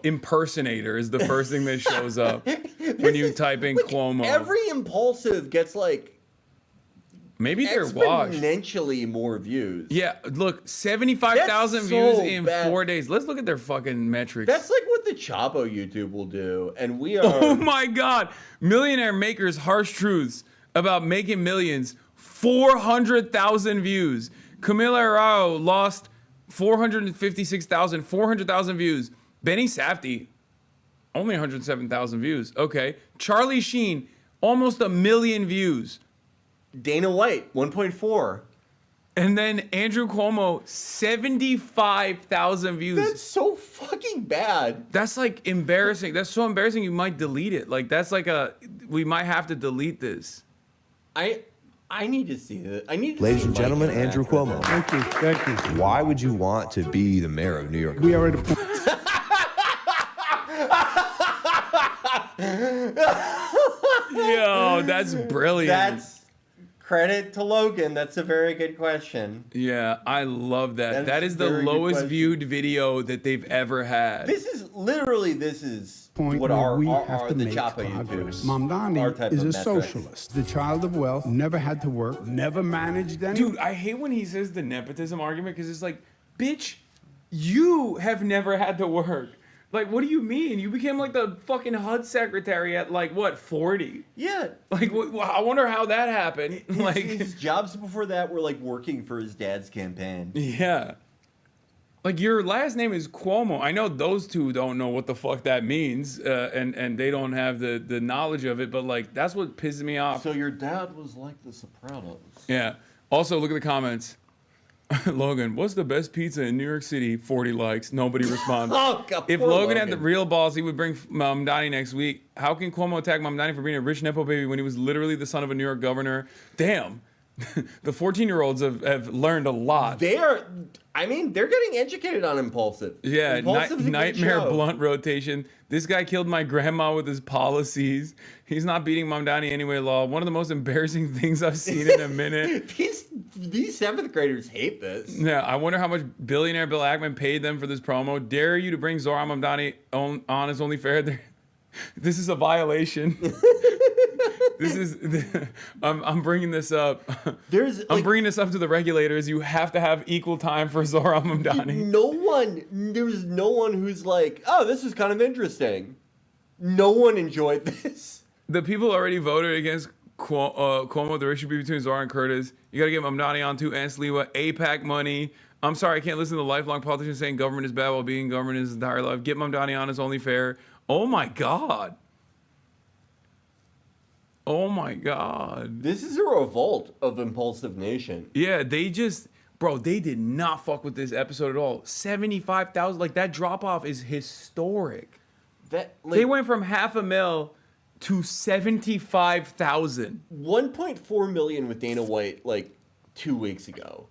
impersonator is the first thing that shows up when you type in Cuomo. Every impulsive gets like maybe they're washed. Exponentially more views. Yeah, look, 75,000 views in 4 days. Let's look at their fucking metrics. That's like what the Chapo YouTube will do, and we are. Oh my God! Millionaire Maker's harsh truths about making millions. 400,000 views. Camila Arao lost 400,000 views. Benny Safdie, only 107,000 views. Okay. Charlie Sheen, almost 1 million views. Dana White, 1.4. And then Andrew Cuomo, 75,000 views. That's so fucking bad. That's like embarrassing. That's so embarrassing you might delete it. Like that's like we might have to delete this. I need to see it. Ladies and gentlemen, Andrew Cuomo. Thank you. Why would you want to be the mayor of New York? We are at a point. Yo, that's brilliant. That's credit to Logan. That's a very good question. Yeah, I love that. That is the lowest viewed video that they've ever had. This is Point what where we our have to the make Chapo progress. YouTubers. Mamdani is a socialist, the child of wealth, never had to work, never managed any. Dude, I hate when he says the nepotism argument because it's like, bitch, you have never had to work. Like, what do you mean? You became like the fucking HUD secretary at like what, 40? Yeah. Like, I wonder how that happened. Like, his jobs before that were like working for his dad's campaign. Yeah. Like, your last name is Cuomo. I know those two don't know what the fuck that means, and they don't have the knowledge of it, but, like, that's what pisses me off. So your dad was like The Sopranos. Yeah. Also, look at the comments. Logan, what's the best pizza in New York City? 40 likes. Nobody responds. Oh, God, if Logan had the real balls, he would bring Mamdani next week. How can Cuomo attack Mamdani for being a rich Nepo baby when he was literally the son of a New York governor? Damn. The 14-year-olds have learned a lot. They're getting educated on impulsive. Yeah, nightmare blunt rotation. This guy killed my grandma with his policies. He's not beating Mamdani anyway, law. One of the most embarrassing things I've seen in a minute. These seventh graders hate this. Yeah, I wonder how much billionaire Bill Ackman paid them for this promo. Dare you to bring Zohran Mamdani on is only fair. This is a violation. I'm bringing this up. I'm bringing this up to the regulators. You have to have equal time for Zohran Mamdani. There's no one who's like, oh, this is kind of interesting. No one enjoyed this. The people already voted against Cuomo. The race should be between Zohran and Curtis. You got to get Mamdani on too. And Sliwa, APAC money. I'm sorry, I can't listen to the lifelong politicians saying government is bad while being government his entire life. Get Mamdani on is only fair. Oh my God. Oh my God. This is a revolt of Impulsive Nation. Yeah, they did not fuck with this episode at all. 75,000, like that drop off is historic. They went from 500,000 to 75,000. 1.4 million with Dana White like 2 weeks ago.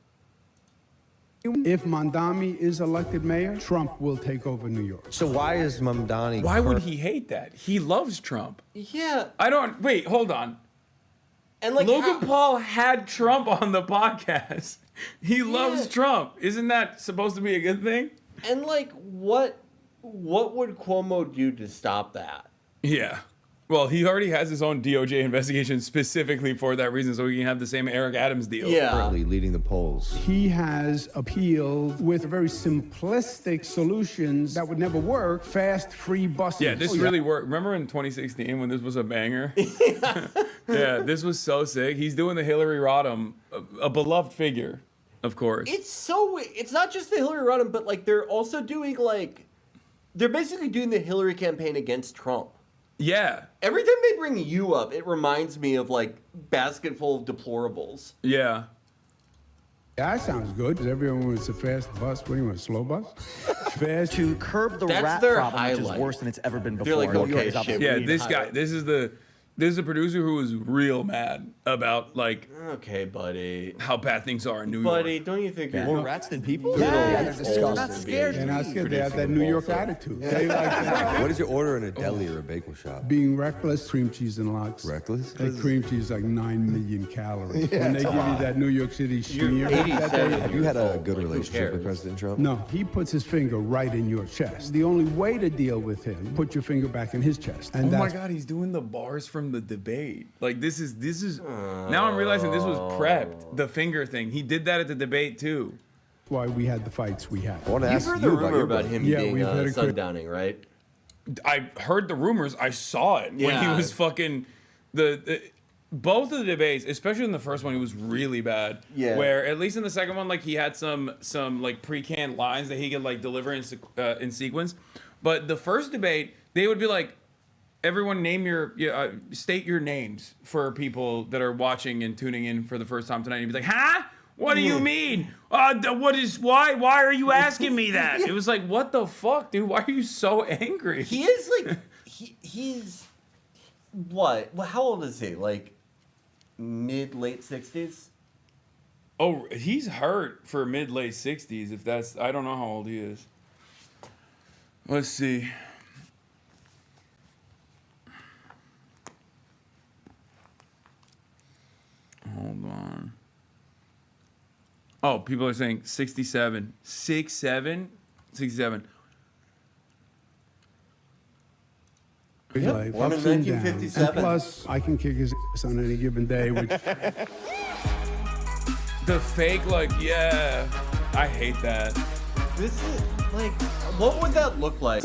If Mamdani is elected mayor, Trump will take over New York. So why is Mamdani... Why would he hate that? He loves Trump. Yeah. Wait, hold on. And like Logan Paul had Trump on the podcast. He loves Trump. Isn't that supposed to be a good thing? And like, what would Cuomo do to stop that? Yeah. Well, he already has his own DOJ investigation specifically for that reason, so he can have the same Eric Adams deal. Yeah. Currently leading the polls. He has appealed with very simplistic solutions that would never work. Fast, free buses. Yeah, this really worked. Remember in 2016 when this was a banger? Yeah, this was so sick. He's doing the Hillary Rodham, a beloved figure, of course. It's not just the Hillary Rodham, but like they're also doing they're basically doing the Hillary campaign against Trump. Yeah. Every time they bring you up, it reminds me of like basket full of deplorables. Yeah. That sounds good. Everyone wants a fast bus. What do you want, a slow bus? Fast. To curb the rat problem, which is worse than it's ever been before. They're like, okay, shit, yeah, this guy, this is the... There's a producer who was real mad about like Okay, buddy. how bad things are in New York. Buddy, don't you think you're More rats than people? Yeah, they're disgusting. not scared. They're not scared. They have that New York attitude. They like that. What did you order in a deli or a bagel shop? Being reckless, cream cheese and lox. Reckless? That cream cheese is like 9 million calories. When they give you that New York City You're schmear, 87. You had a years good old. Like, who relationship with cares? President Trump? no, he puts his finger right in your chest. The only way to deal with him, put your finger back in his chest. And Oh my that's God, he's doing the bars from the debate. Like this is. Now I'm realizing this was prepped. The finger thing. He did that at the debate too. why we had the fights we had. I want to You've ask heard you the about rumor your about brother. him Yeah, being we've had a sundowning, right? I heard the rumors. I saw it when he Yeah. was fucking both of the debates, especially in the first one, he was really bad. Yeah. Where at least in the second one, like he had some like pre-canned lines that he could like deliver in sequence. But the first debate, they would be like, everyone name state your names for people that are watching and tuning in for the first time tonight. And he'd be like, huh? What do you mean? Why are you asking me that? It was like, what the fuck, dude? Why are you so angry? He is like, he's what? Well, how old is he? Like late 60s? Oh, he's hurt for mid-late 60s. If that's, I don't know how old he is. Let's see. Hold on. Oh, people are saying 67. 67? 67. born Like, in ups and downs. 1957. And plus, I can kick his ass on any given day, which The fake, like, yeah. I hate that. This is like, what would that look like?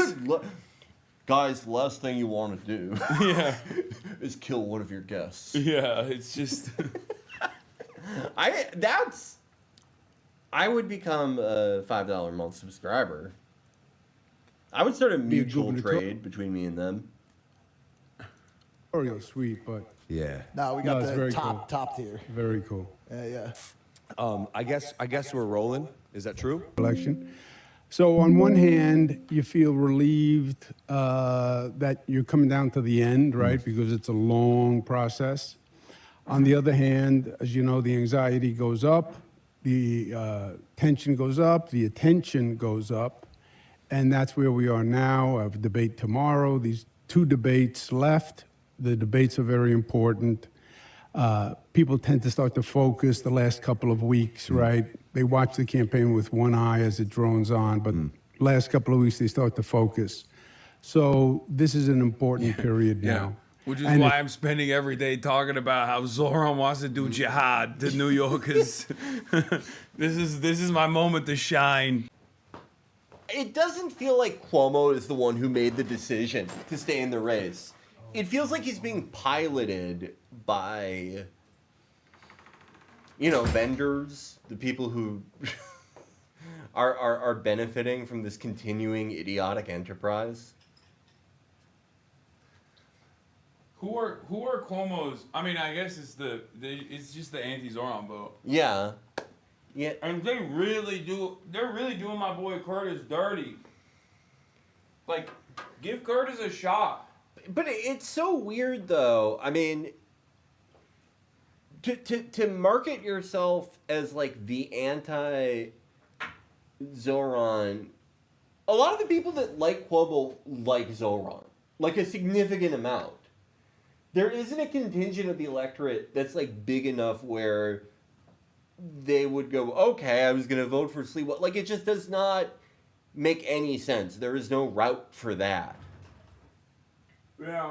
Guys, the last thing you want to do Yeah. is kill one of your guests. Yeah, it's just. I would become a $5 a month subscriber. I would start a mutual gubernatorial. trade between me and them. Oreo sweet, but Yeah. No, we No, got it's the very top tier. very cool. Yeah. I guess we're rolling. Is that true? Election. So on one hand, you feel relieved that you're coming down to the end, right? Because it's a long process. On the other hand, as you know, the anxiety goes up, the tension goes up, the attention goes up, and that's where we are now. I have a debate tomorrow. These 2 debates left. The debates are very important. People tend to start to focus the last couple of weeks, right? They watch the campaign with one eye as it drones on, but last couple of weeks they start to focus. So this is an important period now. Which is And why I'm spending every day talking about how Zoran wants to do jihad to New Yorkers. This is my moment to shine. It doesn't feel like Cuomo is the one who made the decision to stay in the race. It feels like he's being piloted by, vendors, the people who are benefiting from this continuing idiotic enterprise. Who are Cuomo's? I mean, I guess it's just the anti-Zoran vote. Yeah. Yeah. And they're really doing my boy Curtis dirty. Like, give Curtis a shot. But it's so weird, though. I mean, to market yourself as like the anti-Zoran, a lot of the people that like Cuomo like Zoran, like a significant amount. There isn't a contingent of the electorate that's like big enough where they would go, okay, I was going to vote for Sleep. Like, it just does not make any sense. There is no route for that. Yeah.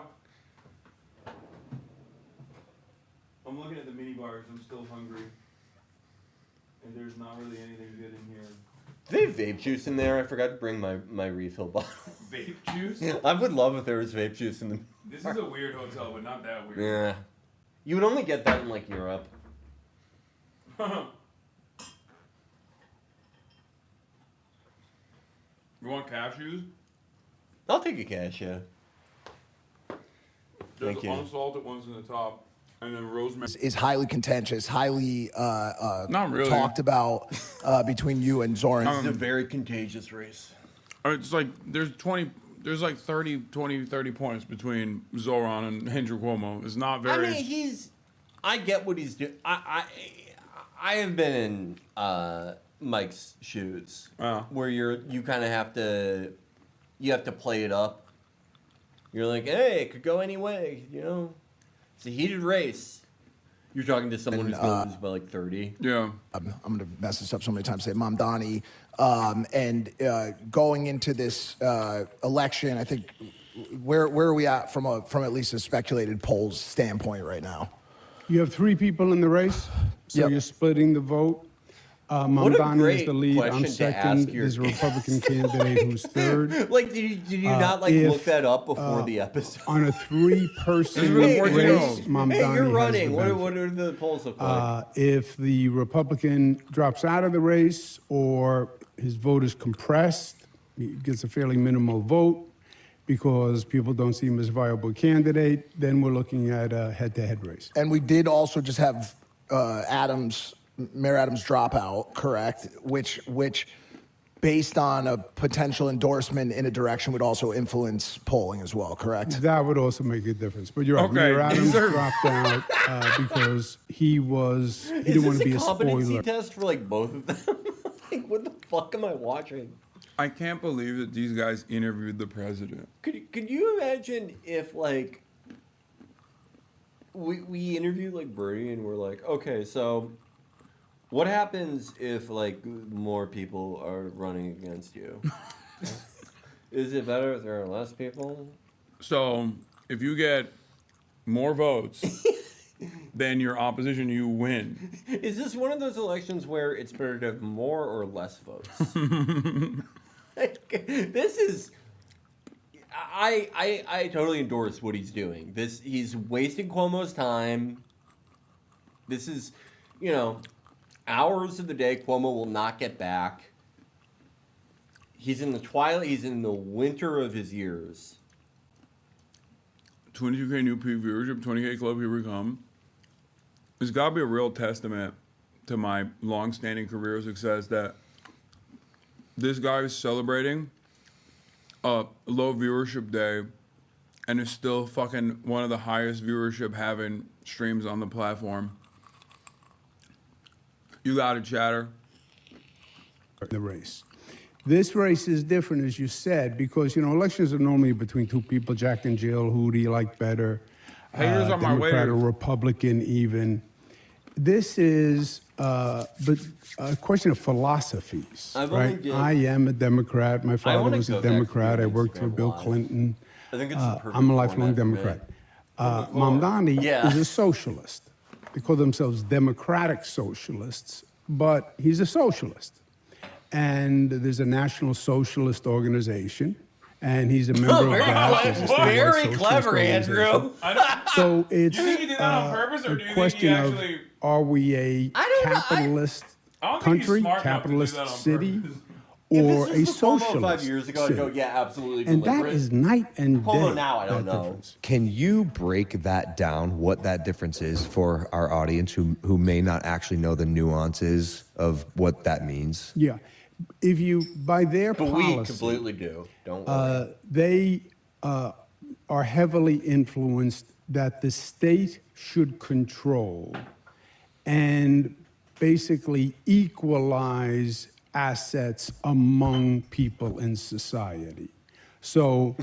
I'm looking at the mini bars. I'm still hungry. And there's not really anything good in here. Do they have vape juice in there? I forgot to bring my refill bottle. Vape juice? I would love if there was vape juice in the... This is a weird hotel, but not that weird. Yeah. You would only get that in, like, Europe. You want cashews? I'll take a cashew. There's Thank you. unsalted ones in the top. And then rosemary. Is highly contentious, highly Not really. talked about between you and Zoran. This is a very contagious race. It's like there's 20 there's like 30 points between Zoran and Andrew Cuomo. It's not very. I mean, I get what he's doing. I have been in Mike's shoes, where you kind of have to play it up. You're like, hey, it could go any way, you know. It's a heated race. You're talking to someone who's going to lose by like 30. Yeah. I'm going to mess this up so many times. Say Mamdani, and going into this election, I think where are we at from at least a speculated polls standpoint right now? You have 3 people in the race, so Yep. you're splitting the vote. What a Mamdani great is the lead. I'm question to second. ask your There's a Republican candidate who's third. Like, did you not like if, look that up before the episode? On a 3-person Hey, race, hey, Mamdani Hey, you're has running. the What benefit. are the polls look like? If the Republican drops out of the race or his vote is compressed, he gets a fairly minimal vote because people don't see him as a viable candidate, then we're looking at a head-to-head race. And we did also just have Mayor Adams drop out, correct? Which based on a potential endorsement in a direction would also influence polling as well, correct? That would also make a difference. But you're right, Okay, Mayor Adams these are- dropped out because he didn't want Is to this be a a competency spoiler. test for like both of them? Like, what the fuck am I watching? I can't believe that these guys interviewed the president. Could you imagine if like we interviewed like Bernie and we're like, okay, so what happens if like more people are running against you? Is it better if there are less people? So if you get more votes than your opposition, you win. Is this one of those elections where it's better to have more or less votes? This is. I totally endorse what he's doing. He's wasting Cuomo's time. This is, hours of the day Cuomo will not get back. He's in the twilight. He's in the winter of his years. 22K new peak viewership, 20K club, here we come. It's got to be a real testament to my long-standing career success that this guy is celebrating a low viewership day and is still fucking one of the highest viewership having streams on the platform. You got it, Chatter. The race. This race is different, as you said, because elections are normally between 2 people, Jack and Jill. Who do you like better? Haters on my Democrat or waiters. Republican, even. This is but a question of philosophies, I've only right? did- I am a Democrat. My father wanna was go a back to Democrat. the I worked for Instagram Bill Live. Clinton. I think it's the perfect I'm a lifelong format for me. Democrat. Mamdani Yeah. is a socialist. They call themselves democratic socialists, but he's a socialist. And there's a National Socialist Organization, and he's a member of that. There's a statewide Very socialist clever, organization. Andrew. So it's You think he did that on purpose, or do you a think he question actually- of, are we a I don't know. capitalist I don't think he's country, smart enough to do capitalist that on city, purpose. or If a this was the Cuomo socialist 5 years ago, I'd city? go, yeah, absolutely. And that deliberate. is night and day. Cuomo now, I don't that know. difference. Can you break that down, what that difference is for our audience who may not actually know the nuances of what that means? Yeah. If you, by their But policy, we completely do. Don't worry. they are heavily influenced that the state should control and basically equalize assets among people in society. So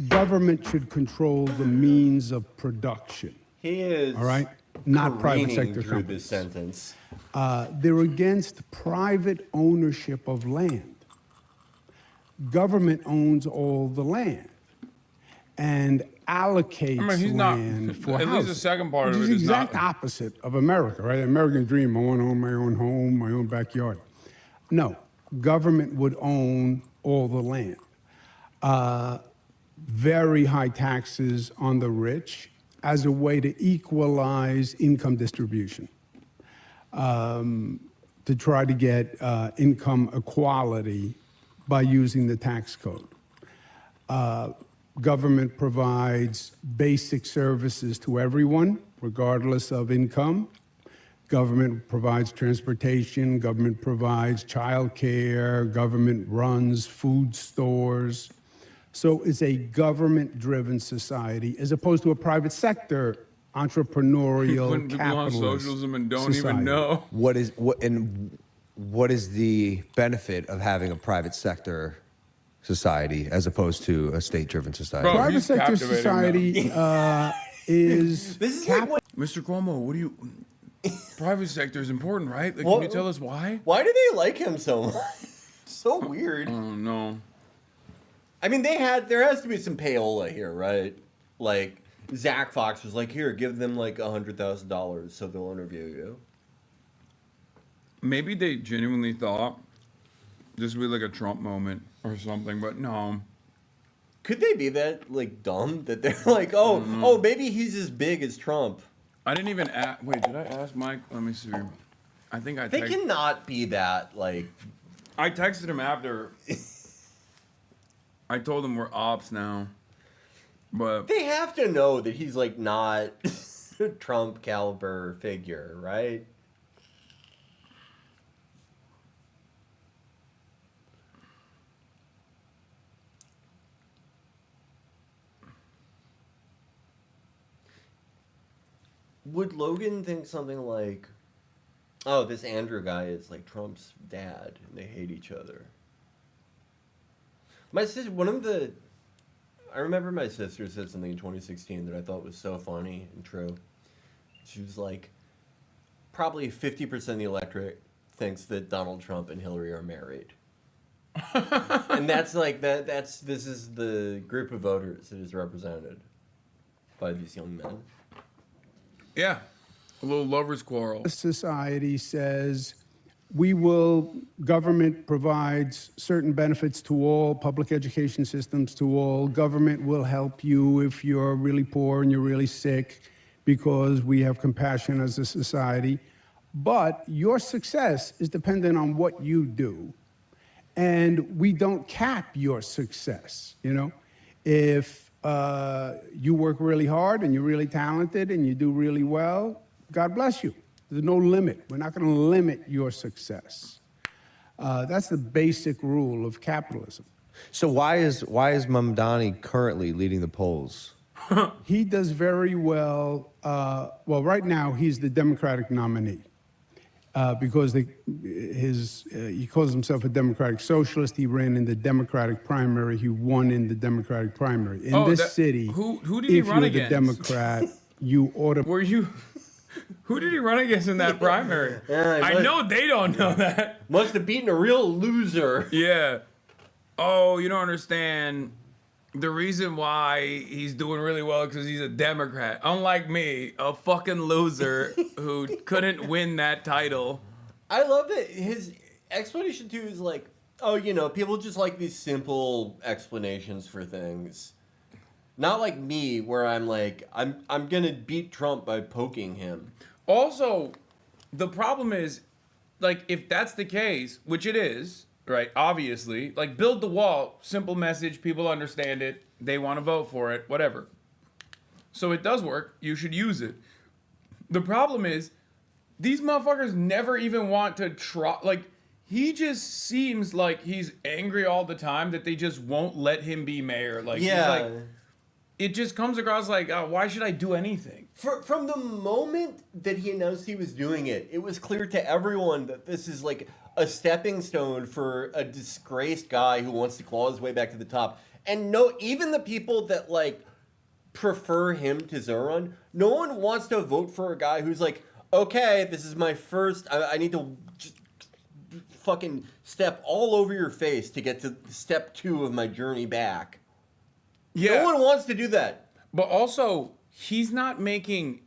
government should control the means of production, He is. all right? Not private careening sector through companies. this sentence. They're against private ownership of land. Government owns all the land and allocates I mean, he's not- land for at least housing. the second part which of is it the is not- exact opposite of America, right? American dream, I want to own my own home, my own backyard. No, government would own all the land. Very high taxes on the rich as a way to equalize income distribution, to try to get income equality by using the tax code. Government provides basic services to everyone, regardless of income. Government provides transportation, government provides childcare, government runs food stores. So it's a government-driven society as opposed to a private sector entrepreneurial Putting people on capitalist socialism and don't society. even know. What is the benefit of having a private sector society as opposed to a state-driven society? Bro, Private he's sector captivating society is This is like what, Mr. Cuomo, what do you... Private sector is important, right? Like, Well- can you tell us why? why do they like him so much? So weird. Oh, no. I mean, there has to be some payola here, right? Like, Zach Fox was like, here, give them like $100,000 so they'll interview you. Maybe they genuinely thought this would be like a Trump moment or something, but no. Could they be that like dumb that they're like, oh, maybe he's as big as Trump? I didn't even ask. Wait, did I ask Mike? Let me see. I think I They texted. cannot be that like. I texted him after. I told him we're ops now, but They have to know that he's like not a Trump caliber figure, right? Would Logan think something like, oh, this Andrew guy is like Trump's dad and they hate each other? My sister, I remember my sister said something in 2016 that I thought was so funny and true. She was like, probably 50% of the electorate thinks that Donald Trump and Hillary are married. And that's like, this is the group of voters that is represented by these young men. yeah, a little lovers quarrel. society says government provides certain benefits to all, public education systems to all. Government will help you if you're really poor and you're really sick because we have compassion as a society. But your success is dependent on what you do. And we don't cap your success, you know? If you work really hard and you're really talented and you do really well, God bless you. There's no limit. We're not going to limit your success. That's the basic rule of capitalism. So why is Mamdani currently leading the polls? He does very well. Well, right now he's the Democratic nominee because he calls himself a Democratic socialist. He ran in the Democratic primary. He won in the Democratic primary. In this city, who did he if run you're against? the Democrat, you ought to. Were you? Who did he run against in that primary? I know they don't know that. Must have beaten a real loser. Yeah. Oh, you don't understand. The reason why he's doing really well is because he's a Democrat. Unlike me, a fucking loser who couldn't win that title. I love that his explanation too is like, oh, you know, people just like these simple explanations for things. Not like me, where I'm like, I'm gonna beat Trump by poking him. Also, the problem is, like, if that's the case, which it is, right, obviously, like, build the wall, simple message, people understand it, they want to vote for it, whatever. So it does work, you should use it. The problem is, these motherfuckers never even want to try, like, he just seems like he's angry all the time that they just won't let him be mayor. Like, Yeah. he's like, it just comes across like, why should I do anything? From the moment that he announced he was doing it, it was clear to everyone that this is like a stepping stone for a disgraced guy who wants to claw his way back to the top. And no, even the people that like prefer him to Zoran, no one wants to vote for a guy who's like, okay, this is my first, I need to just fucking step all over your face to get to step 2 of my journey back. Yeah. No one wants to do that. But also, he's not making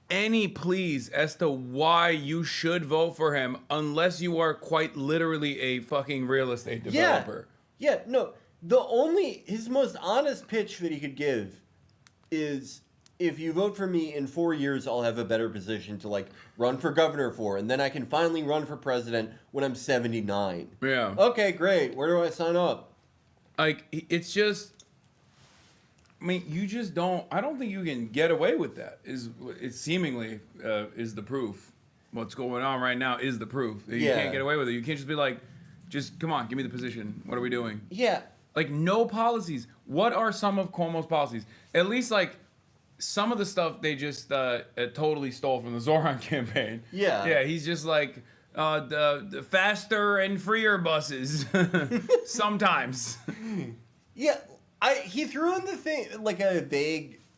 any pleas as to why you should vote for him unless you are quite literally a fucking real estate developer. Yeah, no. His most honest pitch that he could give is, if you vote for me in 4 years, I'll have a better position to like run for governor for, and then I can finally run for president when I'm 79. Yeah. Okay, great. Where do I sign up? Like, it's just, I mean, you just don't, I don't think you can get away with that. It seemingly is the proof. What's going on right now is the proof. You Yeah. can't get away with it. You can't just be like, just come on, give me the position. What are we doing? Yeah, Like no policies. What are some of Cuomo's policies? At least like some of the stuff they just totally stole from the Zoran campaign. Yeah. Yeah, he's just like the faster and freer buses. Sometimes. Yeah, he threw in the thing like a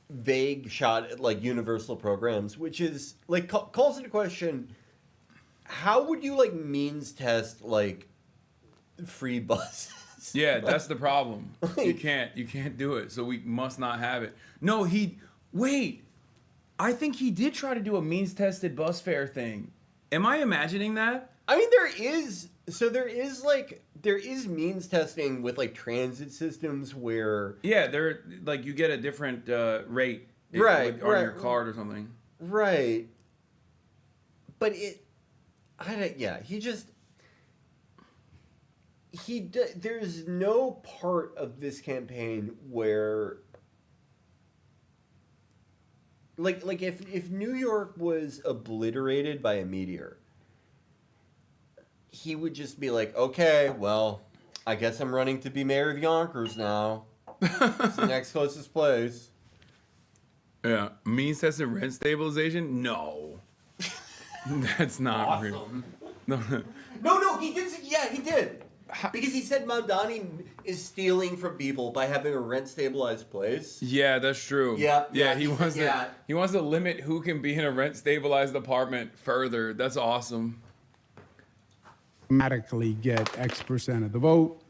vague shot at like universal programs, which is like calls into question how would you like means test like free buses? Yeah, that's the problem. You can't do it. So we must not have it. No, wait. I think he did try to do a means tested bus fare thing. Am I imagining that? I mean, there is means testing with like transit systems where Yeah, they're like you get a different rate, Right, like, on right. your card or something. right, but there's no part of this campaign where like if New York was obliterated by a meteor, he would just be like, okay, well, I guess I'm running to be mayor of Yonkers now. It's the next closest place. Yeah, means tested rent stabilization? No, that's not real. Awesome. No, No, he did. Yeah, he did. Because he said Mamdani is stealing from people by having a rent stabilized place. yeah, that's true. Yeah, He wants to limit who can be in a rent stabilized apartment further. That's awesome. Automatically get X percent of the vote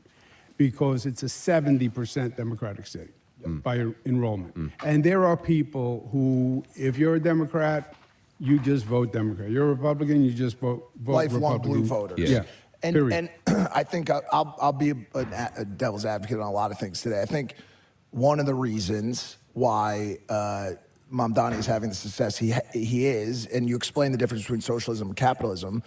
because it's a 70% Democratic city by enrollment. And there are people who, if you're a Democrat, you just vote Democrat. You're a Republican, you just vote Lifelong Republican. blue voters. Yeah. And period. I think I'll be a devil's advocate on a lot of things today. I think one of the reasons why Mamdani is having the success he is, and you explain the difference between socialism and capitalism,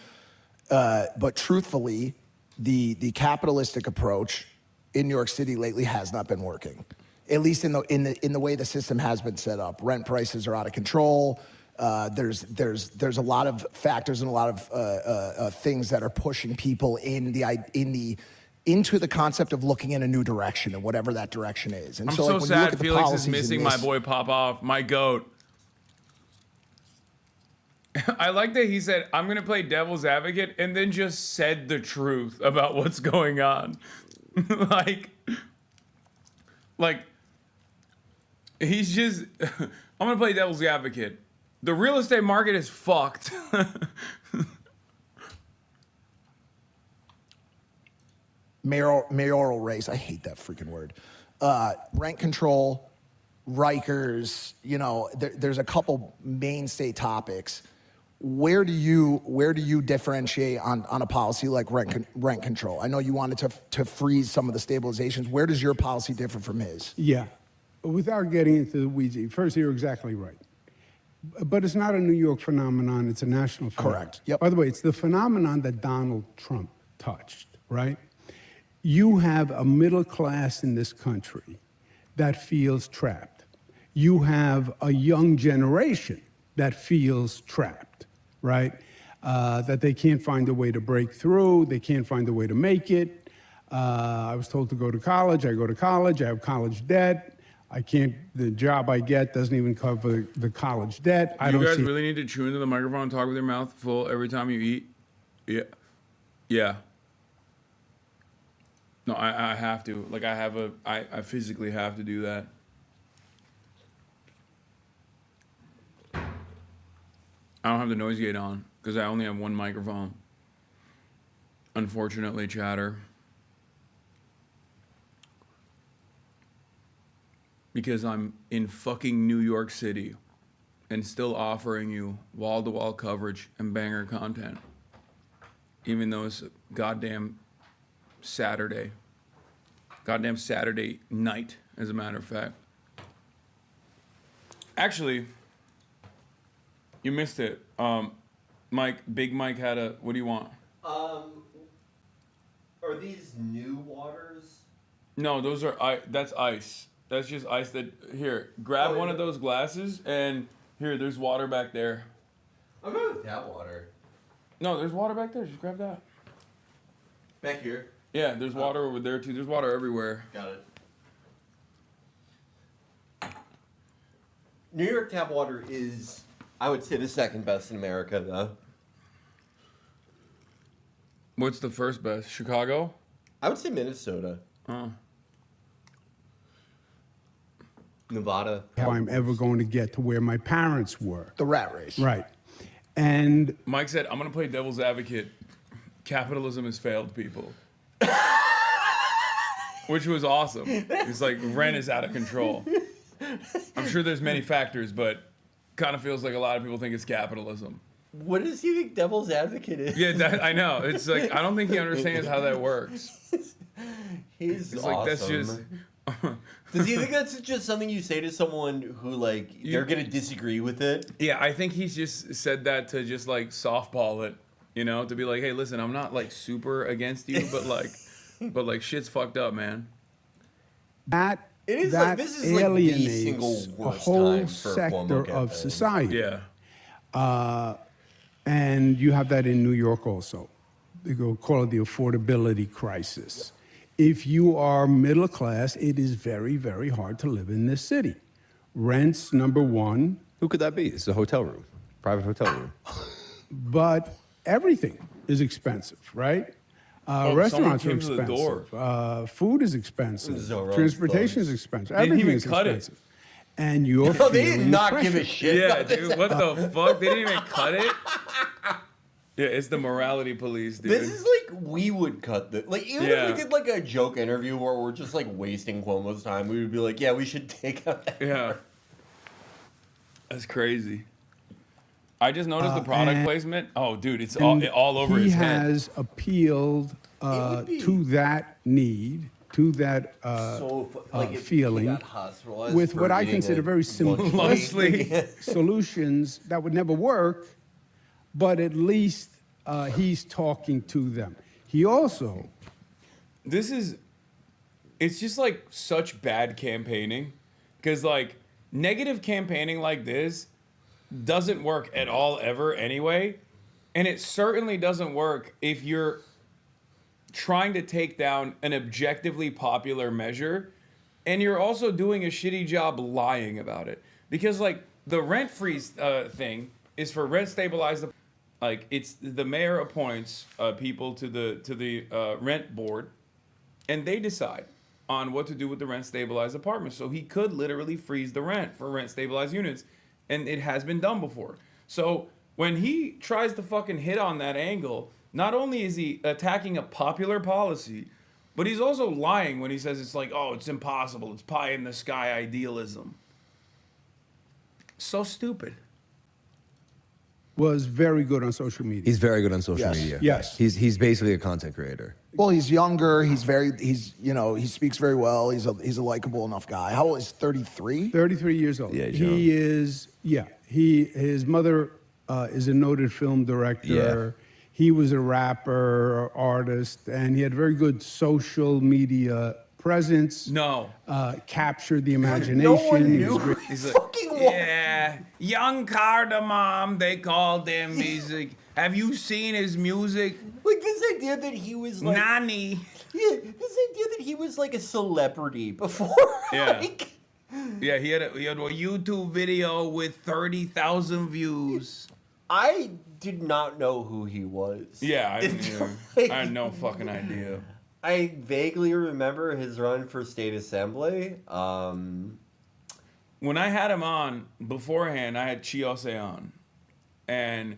but truthfully, the capitalistic approach in New York City lately has not been working, at least in the way the system has been set up. Rent prices are out of control. There's a lot of factors and a lot of things that are pushing people into the concept of looking in a new direction, and whatever that direction is. And I'm so, so like, when you look sad at the Felix is policies in missing my this- boy Popoff, my goat. I like that he said, I'm going to play devil's advocate, and then just said the truth about what's going on. like, he's just, I'm going to play devil's advocate. The real estate market is fucked. mayoral race. I hate that freaking word. Rent control, Rikers. There's a couple mainstay topics. Where do you differentiate on a policy like rent control? I know you wanted to freeze some of the stabilizations. Where does your policy differ from his? Yeah. Without getting into the weeds, first, you're exactly right. But it's not a New York phenomenon, it's a national phenomenon. Correct. Yep. By the way, it's the phenomenon that Donald Trump touched, right? You have a middle class in this country that feels trapped. You have a young generation that feels trapped, right? That they can't find a way to break through, they can't find a way to make it. I was told to go to college, I go to college, I have college debt. The job I get doesn't even cover the college debt. You guys really need to chew into the microphone and talk with your mouth full every time you eat? Yeah. Yeah. No, I have to. Like, I physically have to do that. I don't have the noise gate on because I only have one microphone. Unfortunately, chatter. Because I'm in fucking New York City and still offering you wall-to-wall coverage and banger content. Even though it's a goddamn Saturday. Goddamn Saturday night, as a matter of fact. Actually, you missed it. Big Mike had what do you want? Are these new waters? No, that's ice. That's just ice here, grab one of those glasses and here, there's water back there. I'm going with that water. No, there's water back there. Just grab that. Back here? Yeah, there's water over there too. There's water everywhere. Got it. New York tap water is, I would say, the second best in America, though. What's the first best? Chicago? I would say Minnesota. Oh. Nevada. How I'm ever going to get to where my parents were. The rat race. Right. And Mike said, I'm going to play devil's advocate. Capitalism has failed people. Which was awesome. It's like rent is out of control. I'm sure there's many factors, but kind of feels like a lot of people think it's capitalism. What does he think devil's advocate is? Yeah, I know. It's like, I don't think he understands how that works. He's It's awesome. like, that's just... Does he think that's just something you say to someone who, like, they're going to disagree with it? Yeah, I think he's just said that to just, like, softball it, you know? To be like, hey, listen, I'm not, like, super against you, but, like, shit's fucked up, man. that, It is that like, this is like the alienates single a worst whole time for sector Cuomo of campaign. society. Yeah. And you have that in New York also. They go call it the affordability crisis. If you are middle class, it is very, very hard to live in this city. Rents, number one, Who could that be? It's a hotel room, private hotel room. but everything is expensive, right? someone Restaurants are came to the expensive. Food is expensive. Zorro's Transportation closed. is expensive. They didn't Everything even is cut it. expensive. And you're No, they did feeling not pressure. give a shit. Yeah, about this. dude, what the fuck? They didn't even cut it? Yeah, it's the morality police, dude. This is like we would cut the like even Yeah. if we did like a joke interview where we're just like wasting Cuomo's time, we would be like, yeah, we should take out that. Yeah. That's crazy. I just noticed the product and- placement. Oh, dude, it's And all over he his head. has appealed would be- to that need, to that If feeling, he got hospitalized with for what I eating consider a very lunch Lunch solutions that would never work, but at least he's talking to them. He also, It's just like such bad campaigning. Because, like, negative campaigning like this doesn't work at all ever anyway. And it certainly doesn't work if you're trying to take down an objectively popular measure and you're also doing a shitty job lying about it. Because, like, the rent freeze thing is for rent stabilized. Like, it's the mayor appoints people to the rent board, and they decide on what to do with the rent stabilized apartments. So he could literally freeze the rent for rent stabilized units, and it has been done before. So when he tries to fucking hit on that angle, not only is he attacking a popular policy, but he's also lying when he says it's like, oh, it's impossible, it's pie in the sky idealism. So stupid. was very good on social media. He's very good on social Yes. media. Yes. He's basically a content creator. Well, he's younger. He speaks very well. He's a likable enough guy. How old is 33? 33 years old. Yeah, he's he is. Yeah, his mother is a noted film director. Yeah. He was a rapper, artist, and he had very good social media presence. No. Captured the imagination. No one He knew was great. He's like, fucking yeah, young cardamom, they called him. He's like, have you seen his music? Like this idea that he was like Nani. yeah, this idea that he was like a celebrity before. Yeah. Like, Yeah, he had a YouTube video with 30,000 views. I did not know who he was. Yeah, I didn't either. Like, I had no fucking idea. I vaguely remember his run for state assembly. When I had him on beforehand, I had Chiose on, and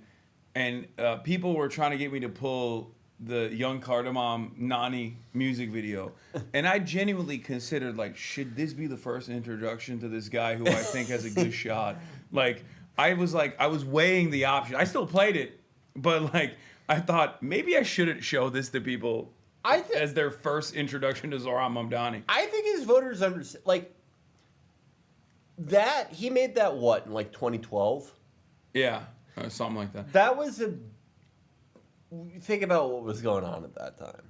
people were trying to get me to pull the Young Cardamom Nani music video, and I genuinely considered, like, should this be the first introduction to this guy who I think has a good shot? Like, I was weighing the option. I still played it, but like I thought maybe I shouldn't show this to people as their first introduction to Zohran Mamdani. I think his voters understand. Like that, he made that what in like 2012. Yeah, something like that. That was a. Think about what was going on at that time.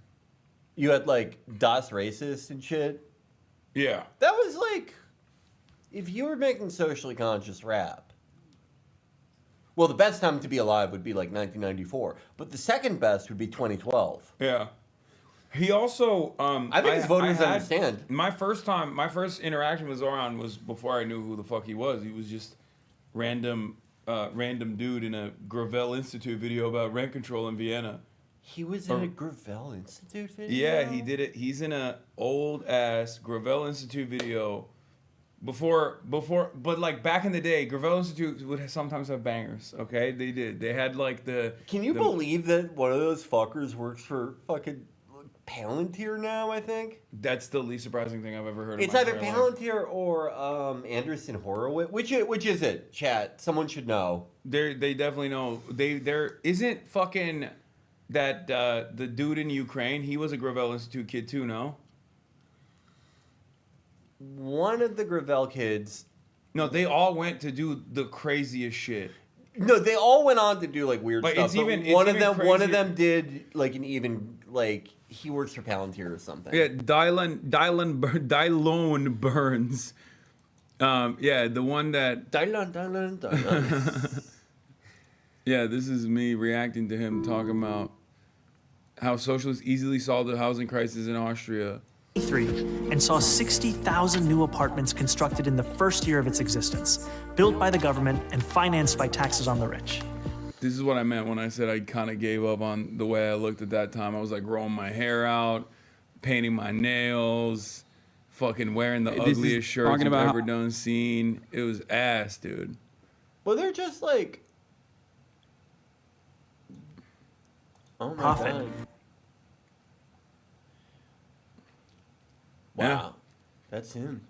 You had like Das Racist and shit. Yeah. That was like, if you were making socially conscious rap. Well, the best time to be alive would be like 1994, but the second best would be 2012. Yeah. He also, I think his voters had- understand. My first interaction with Zoran was before I knew who the fuck he was. He was just random dude in a Gravel Institute video about rent control in Vienna. He was in a Gravel Institute video? Yeah, he did it. He's in a old ass Gravel Institute video. Before, but like back in the day, Gravel Institute would sometimes have bangers. Okay, they did. They had like the. Can you the- believe that one of those fuckers works for fucking Palantir now, I think? That's the least surprising thing I've ever heard. It's in my either entire life. Palantir or Anderson Horowitz. Which is it, chat? Someone should know. They definitely know. There isn't fucking that the dude in Ukraine. He was a Gravel Institute kid too. No. One of the Gravel kids. No, they all went to do the craziest shit. No, they all went on to do like weird But stuff. it's even- it's one of even them. One of crazier. them did like an even like he works for Palantir or something. Yeah, Dylan Burns. Yeah, the one that. Dylan. Yeah, this is me reacting to him talking about how socialists easily solved the housing crisis in Austria. And saw 60,000 new apartments constructed in the first year of its existence, built by the government and financed by taxes on the rich. This is what I meant when I said I kind of gave up on the way I looked at that time. I was like growing my hair out, painting my nails, fucking wearing the This is ugliest shirts talking you've about ever done seen. It was ass, dude. Well, they're just like. Oh my Profit. god. Yeah. Wow. That's him.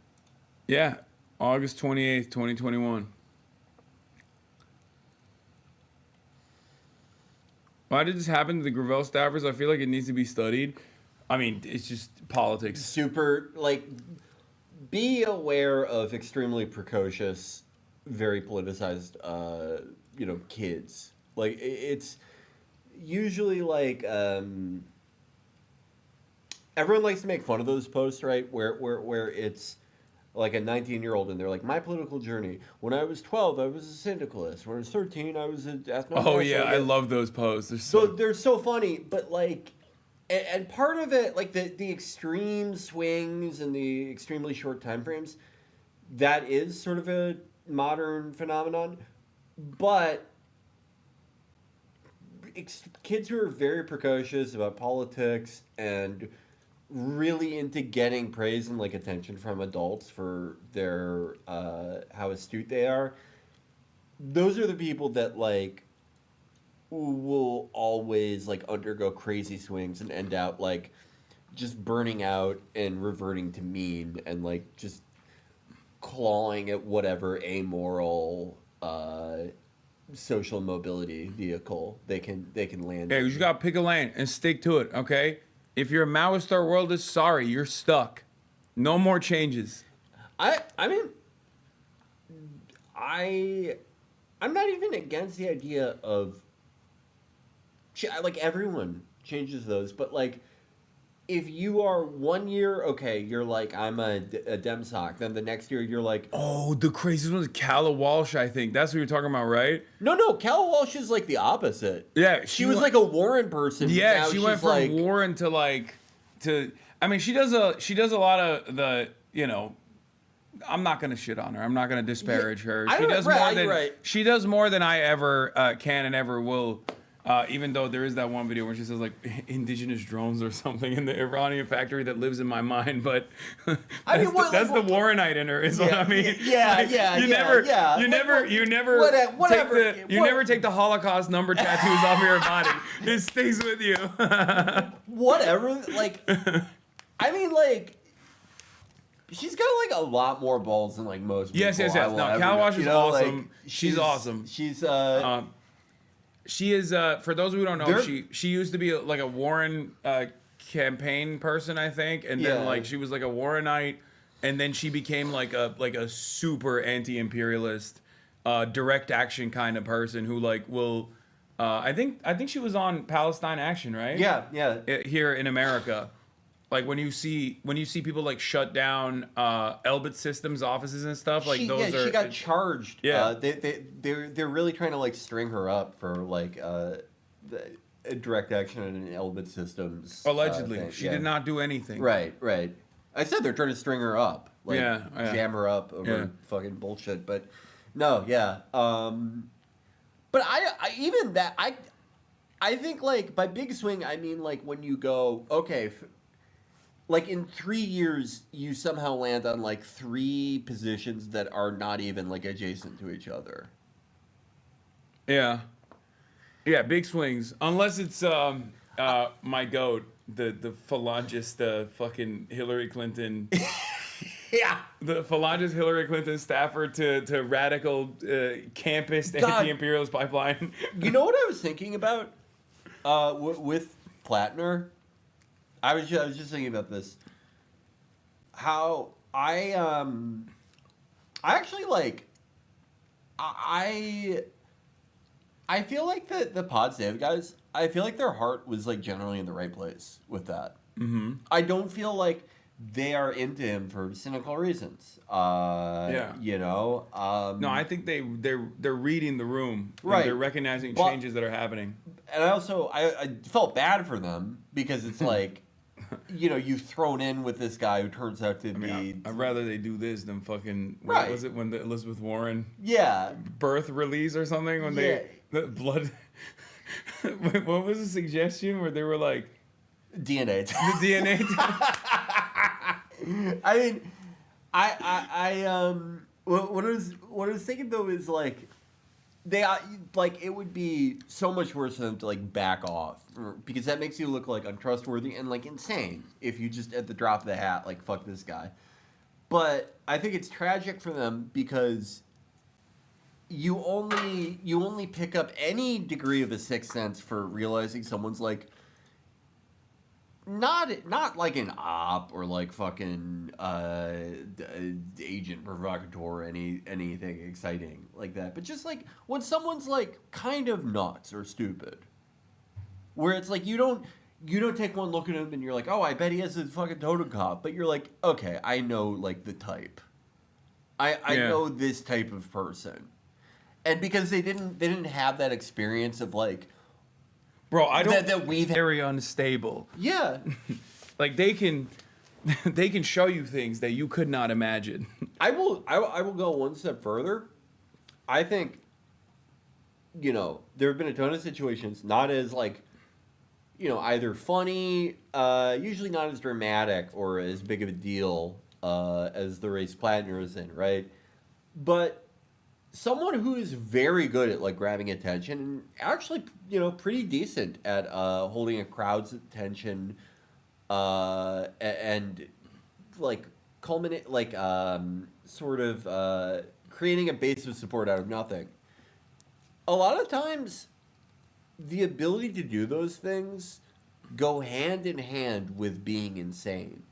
Yeah, August 28th, 2021. Why did this happen to the Gravel staffers? I feel like it needs to be studied. I mean, it's just politics. Super, like, be aware of extremely precocious, very politicized, kids. Like, it's usually like, everyone likes to make fun of those posts, right? Where it's like a 19-year-old and they're like, my political journey. When I was 12, I was a syndicalist. When I was 13, I was an ethno. Oh yeah, I love those posts. They're so funny, but like, and part of it, like the extreme swings and the extremely short time frames, that is sort of a modern phenomenon. But kids who are very precocious about politics and really into getting praise and like attention from adults for their how astute they are, those are the people that like will always like undergo crazy swings and end out like just burning out and reverting to mean and like just clawing at whatever amoral social mobility vehicle they can land. Yeah, you just gotta pick a lane and stick to it, okay? If your Maoist third world is sorry, you're stuck. No more changes. I mean, I'm not even against the idea of like everyone changes those, but like if you are 1 year, okay, you're like, I'm a Dem sock. Then the next year, you're like, Oh, the craziest one is Calla Walsh, I think. That's what you're talking about, right? no, Cal Walsh is like the opposite. Yeah, She was like a Warren person. Yeah, now she went she's from like, Warren to I mean, she does a lot of the, I'm not gonna shit on her. I'm not gonna disparage her. I She don't- does right, more you're than right. she does more than I ever can and ever will. Even though there is that one video where she says like indigenous drones or something in the Iranian factory that lives in my mind, but I mean, that's the Warrenite in her, is what I mean. You never take the Holocaust number tattoos off your body. It stays with you. whatever. Like, I mean, like, she's got like a lot more balls than like most people. Yes. I will No, ever Cal know. Walsh is You know, awesome. like, She's awesome. She's She is, for those who don't know, There- she used to be like a Warren campaign person, I think, and then Yeah. like she was like a Warrenite, and then she became like a super anti-imperialist, direct action kind of person who like will, I think she was on Palestine Action, right? yeah. Here in America. Like when you see people like shut down Elbit Systems offices and stuff, like she got charged. Yeah. They're really trying to like string her up for like a direct action on an element systems. Allegedly, thing. she Yeah. did not do anything. Right. I said they're trying to string her up, like Yeah. jam her up over fucking bullshit. But no, yeah. But I even that I think like by big swing I mean like when you go okay. Like in 3 years, you somehow land on like 3 positions that are not even like adjacent to each other. Yeah. Yeah, big swings. Unless it's my goat, the phalangist, fucking Hillary Clinton. Yeah. The phalangist Hillary Clinton staffer to radical campus anti-imperialist pipeline. You know what I was thinking about with Plattner? I was just thinking about this. How I actually like I feel like the Pod Save guys, I feel like their heart was like generally in the right place with that. Mm-hmm. I don't feel like they are into him for cynical reasons. You know. No, I think they're reading the room. Right. And they're recognizing changes that are happening. And I also I felt bad for them because it's like, you know, you've thrown in with this guy who turns out to be. I'd rather they do this than fucking. Right. What was it when the Elizabeth Warren Yeah. birth release or something when they the blood. What was the suggestion where they were like DNA. the DNA? I mean, what I was thinking though is like, they like it would be so much worse for them to like back off because that makes you look like untrustworthy and like insane if you just at the drop of the hat like fuck this guy. But I think it's tragic for them because you only pick up any degree of a sixth sense for realizing someone's like not like an op or like fucking agent provocateur or anything exciting like that, but just like when someone's like kind of nuts or stupid, where it's like you don't take one look at him and you're like, oh, I bet he has a fucking totem cop, but you're like, okay, I know like the type, I know this type of person, and because they didn't have that experience of like. Bro, I don't. That we've very unstable. Yeah, like they can show you things that you could not imagine. I will go one step further. I think, you know, there have been a ton of situations, not as like, you know, either funny, usually not as dramatic or as big of a deal as the race Plattner is in, right? But someone who is very good at like grabbing attention and actually, you know, pretty decent at holding a crowd's attention and like culminate like sort of creating a base of support out of nothing. A lot of times the ability to do those things go hand in hand with being insane.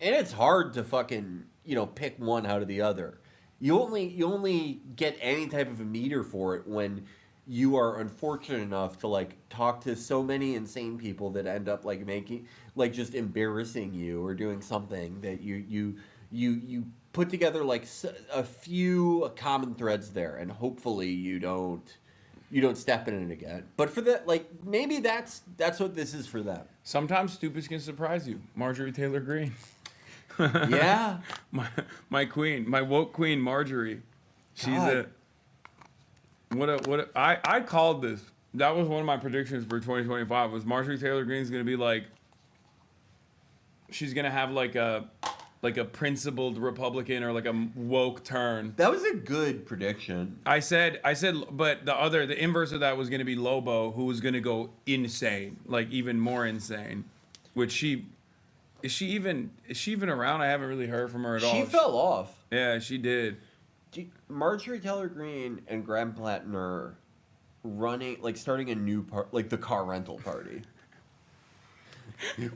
And it's hard to fucking, you know, pick one out of the other. You only get any type of a meter for it when you are unfortunate enough to like talk to so many insane people that end up like making like just embarrassing you or doing something that you put together like a few common threads there, and hopefully you don't step in it again. But for that, like maybe that's what this is for them. Sometimes stupids can surprise you. Marjorie Taylor Greene. Yeah. my queen, my woke queen, Marjorie. She's I called this. That was one of my predictions for 2025 was Marjorie Taylor Greene's going to be like, she's going to have like a principled Republican or like a woke turn. That was a good prediction. I said, but the inverse of that was going to be Lobo, who was going to go insane, like even more insane, which Is she even around? I haven't really heard from her at all. She fell off. Yeah, she did. Marjorie Taylor Greene and Graham Plattner starting a new like the car rental party. You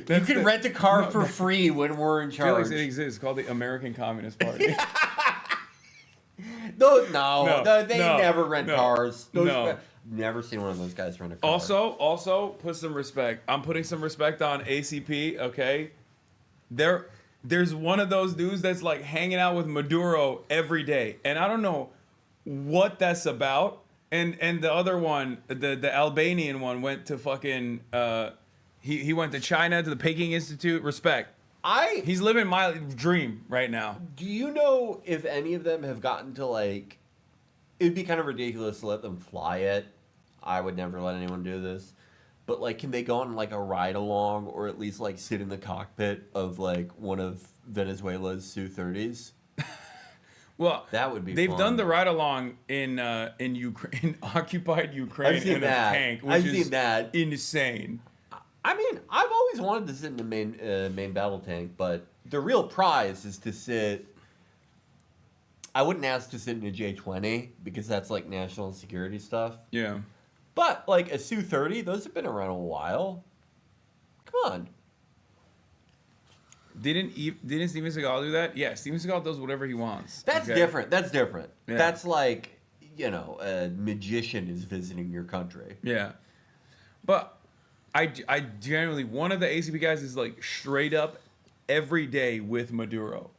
can rent a car for free when we're in charge. Felix, it exists. It's called the American Communist Party. They never rent cars. No. Never seen one of those guys rent a car. Also, put some respect. I'm putting some respect on ACP, okay? There's one of those dudes that's like hanging out with Maduro every day. And I don't know what that's about, And the other one, the Albanian one, went to fucking. He went to China to the Peking Institute. Respect. He's living my dream right now. Do you know if any of them have gotten to like? It'd be kind of ridiculous to let them fly it. I would never let anyone do this. But like, can they go on like a ride along, or at least like sit in the cockpit of like one of Venezuela's Su-30s? Well, that would be. They've fun. done the ride along in Ukraine, in occupied Ukraine, in a tank, which I've is seen that. Insane. I mean, I've always wanted to sit in the main battle tank, but the real prize is to sit. I wouldn't ask to sit in a J-20 because that's like national security stuff. Yeah. But like a Su-30, those have been around a while. Come on. Didn't Steven Seagal do that? Yeah, Steven Seagal does whatever he wants. That's different. That's different. Yeah. That's like, a magician is visiting your country. Yeah. But I generally, one of the ACP guys is like straight up every day with Maduro.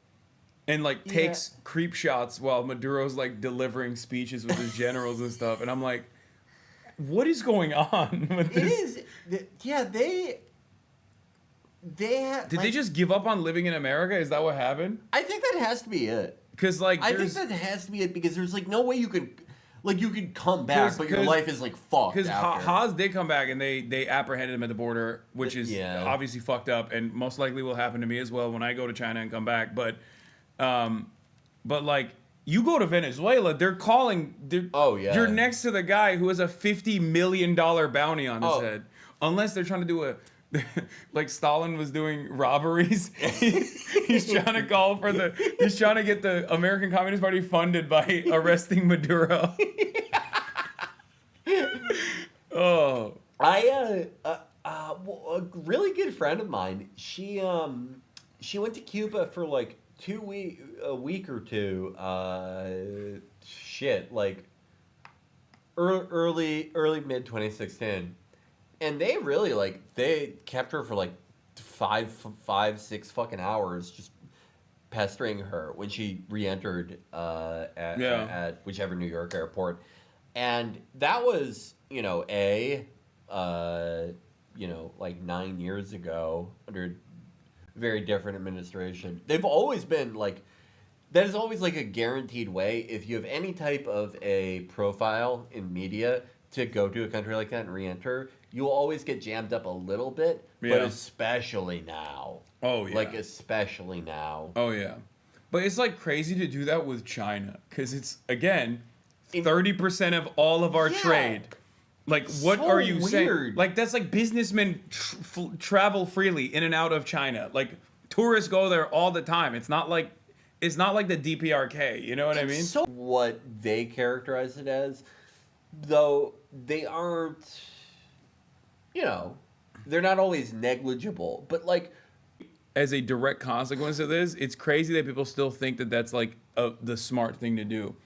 And like takes creep shots while Maduro's like delivering speeches with his generals and stuff. And I'm like, what is going on with this? It is. Yeah, they have, Did they just give up on living in America? Is that what happened? I think that has to be it. Because like I think that has to be it because there's like no way you could come back, but your life is like fucked. Because Haas did come back and they apprehended him at the border, which is obviously fucked up and most likely will happen to me as well when I go to China and come back. But like you go to Venezuela, they're calling. You're next to the guy who has a $50 million bounty on his head, unless they're trying to do a. Like Stalin was doing robberies. He's trying to call for he's trying to get the American Communist Party funded by arresting Maduro. Oh. A really good friend of mine, she went to Cuba for like a week or two. Like early mid 2016. And they really they kept her for like 6 fucking hours just pestering her when she re-entered at whichever New York airport. And that was, like 9 years ago under very different administration. They've always been like, that is always like a guaranteed way if you have any type of a profile in media to go to a country like that and re-enter, you'll always get jammed up a little bit, but especially now. Oh, yeah. Like, especially now. Oh, yeah. But it's, like, crazy to do that with China. Because it's, again, 30% of all of our trade. Like, what are you saying? Like, that's like businessmen travel freely in and out of China. Like, tourists go there all the time. It's not like the DPRK. You know what I mean? So what they characterize it as, though they aren't... they're not always negligible, but like... As a direct consequence of this, it's crazy that people still think that that's like the smart thing to do.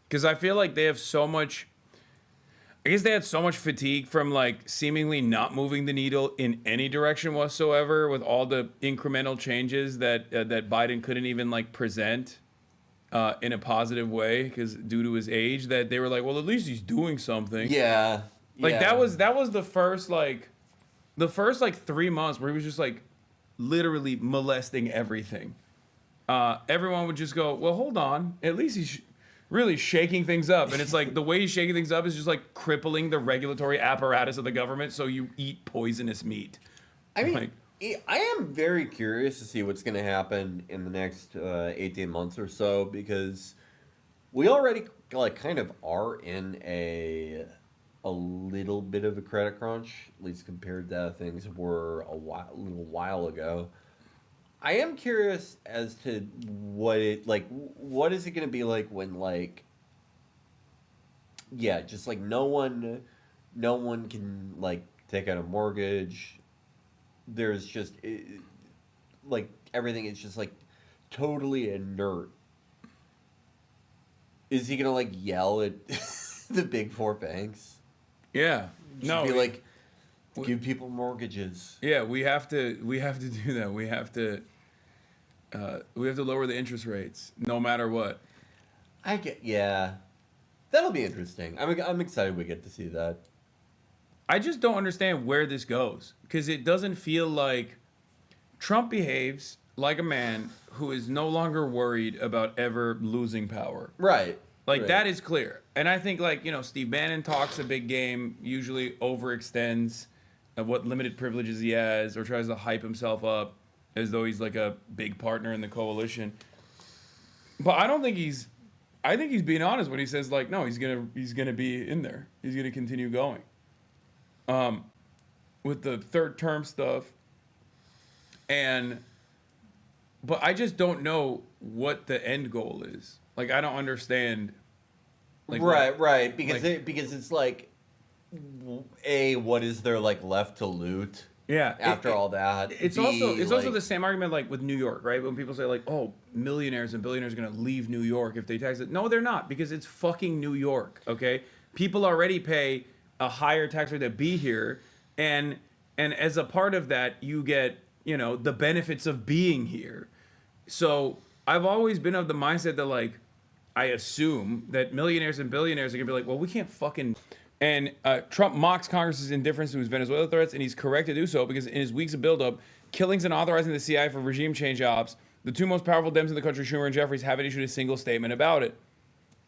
Because I feel like they have so much... I guess they had so much fatigue from like seemingly not moving the needle in any direction whatsoever with all the incremental changes that Biden couldn't even like present in a positive way because due to his age, that they were like, well, at least he's doing something. Yeah. Like that was the first 3 months where he was just like literally molesting everything. Everyone would just go, well, hold on, at least he's really shaking things up. And it's like the way he's shaking things up is just like crippling the regulatory apparatus of the government so you eat poisonous meat. I mean, I am very curious to see what's going to happen in the next 18 months or so because we already like kind of are in a little bit of a credit crunch, at least compared to how things were a little while ago. I am curious as to what is it going to be like when just like no one can like take out a mortgage. There's just like everything is just like totally inert. Is he going to like yell at the big four banks? Yeah. Just be like, give people mortgages. Yeah, we have to do that. We have to lower the interest rates no matter what. I get, yeah. That'll be interesting. I'm excited we get to see that. I just don't understand where this goes because it doesn't feel like Trump behaves like a man who is no longer worried about ever losing power. Right. Like right. that is clear. And I think like, Steve Bannon talks a big game, usually overextends of what limited privileges he has or tries to hype himself up as though he's like a big partner in the coalition. But I think he's being honest when he says like, no, he's gonna be in there. He's gonna continue going. With the third term stuff. But I just don't know what the end goal is. Like I don't understand. Like, right. Because it's like, what is there like left to loot? Yeah. After all that, it's also the same argument like with New York, right? When people say like, oh, millionaires and billionaires are gonna leave New York if they tax it. No, they're not, because it's fucking New York. Okay, people already pay a higher tax rate to be here, and as a part of that, you get the benefits of being here. So I've always been of the mindset that like, I assume that millionaires and billionaires are gonna be like, well, we can't fucking. And Trump mocks Congress's indifference to his Venezuela threats, and he's correct to do so because in his weeks of buildup, killings and authorizing the CIA for regime change ops, the two most powerful Dems in the country, Schumer and Jeffries, haven't issued a single statement about it.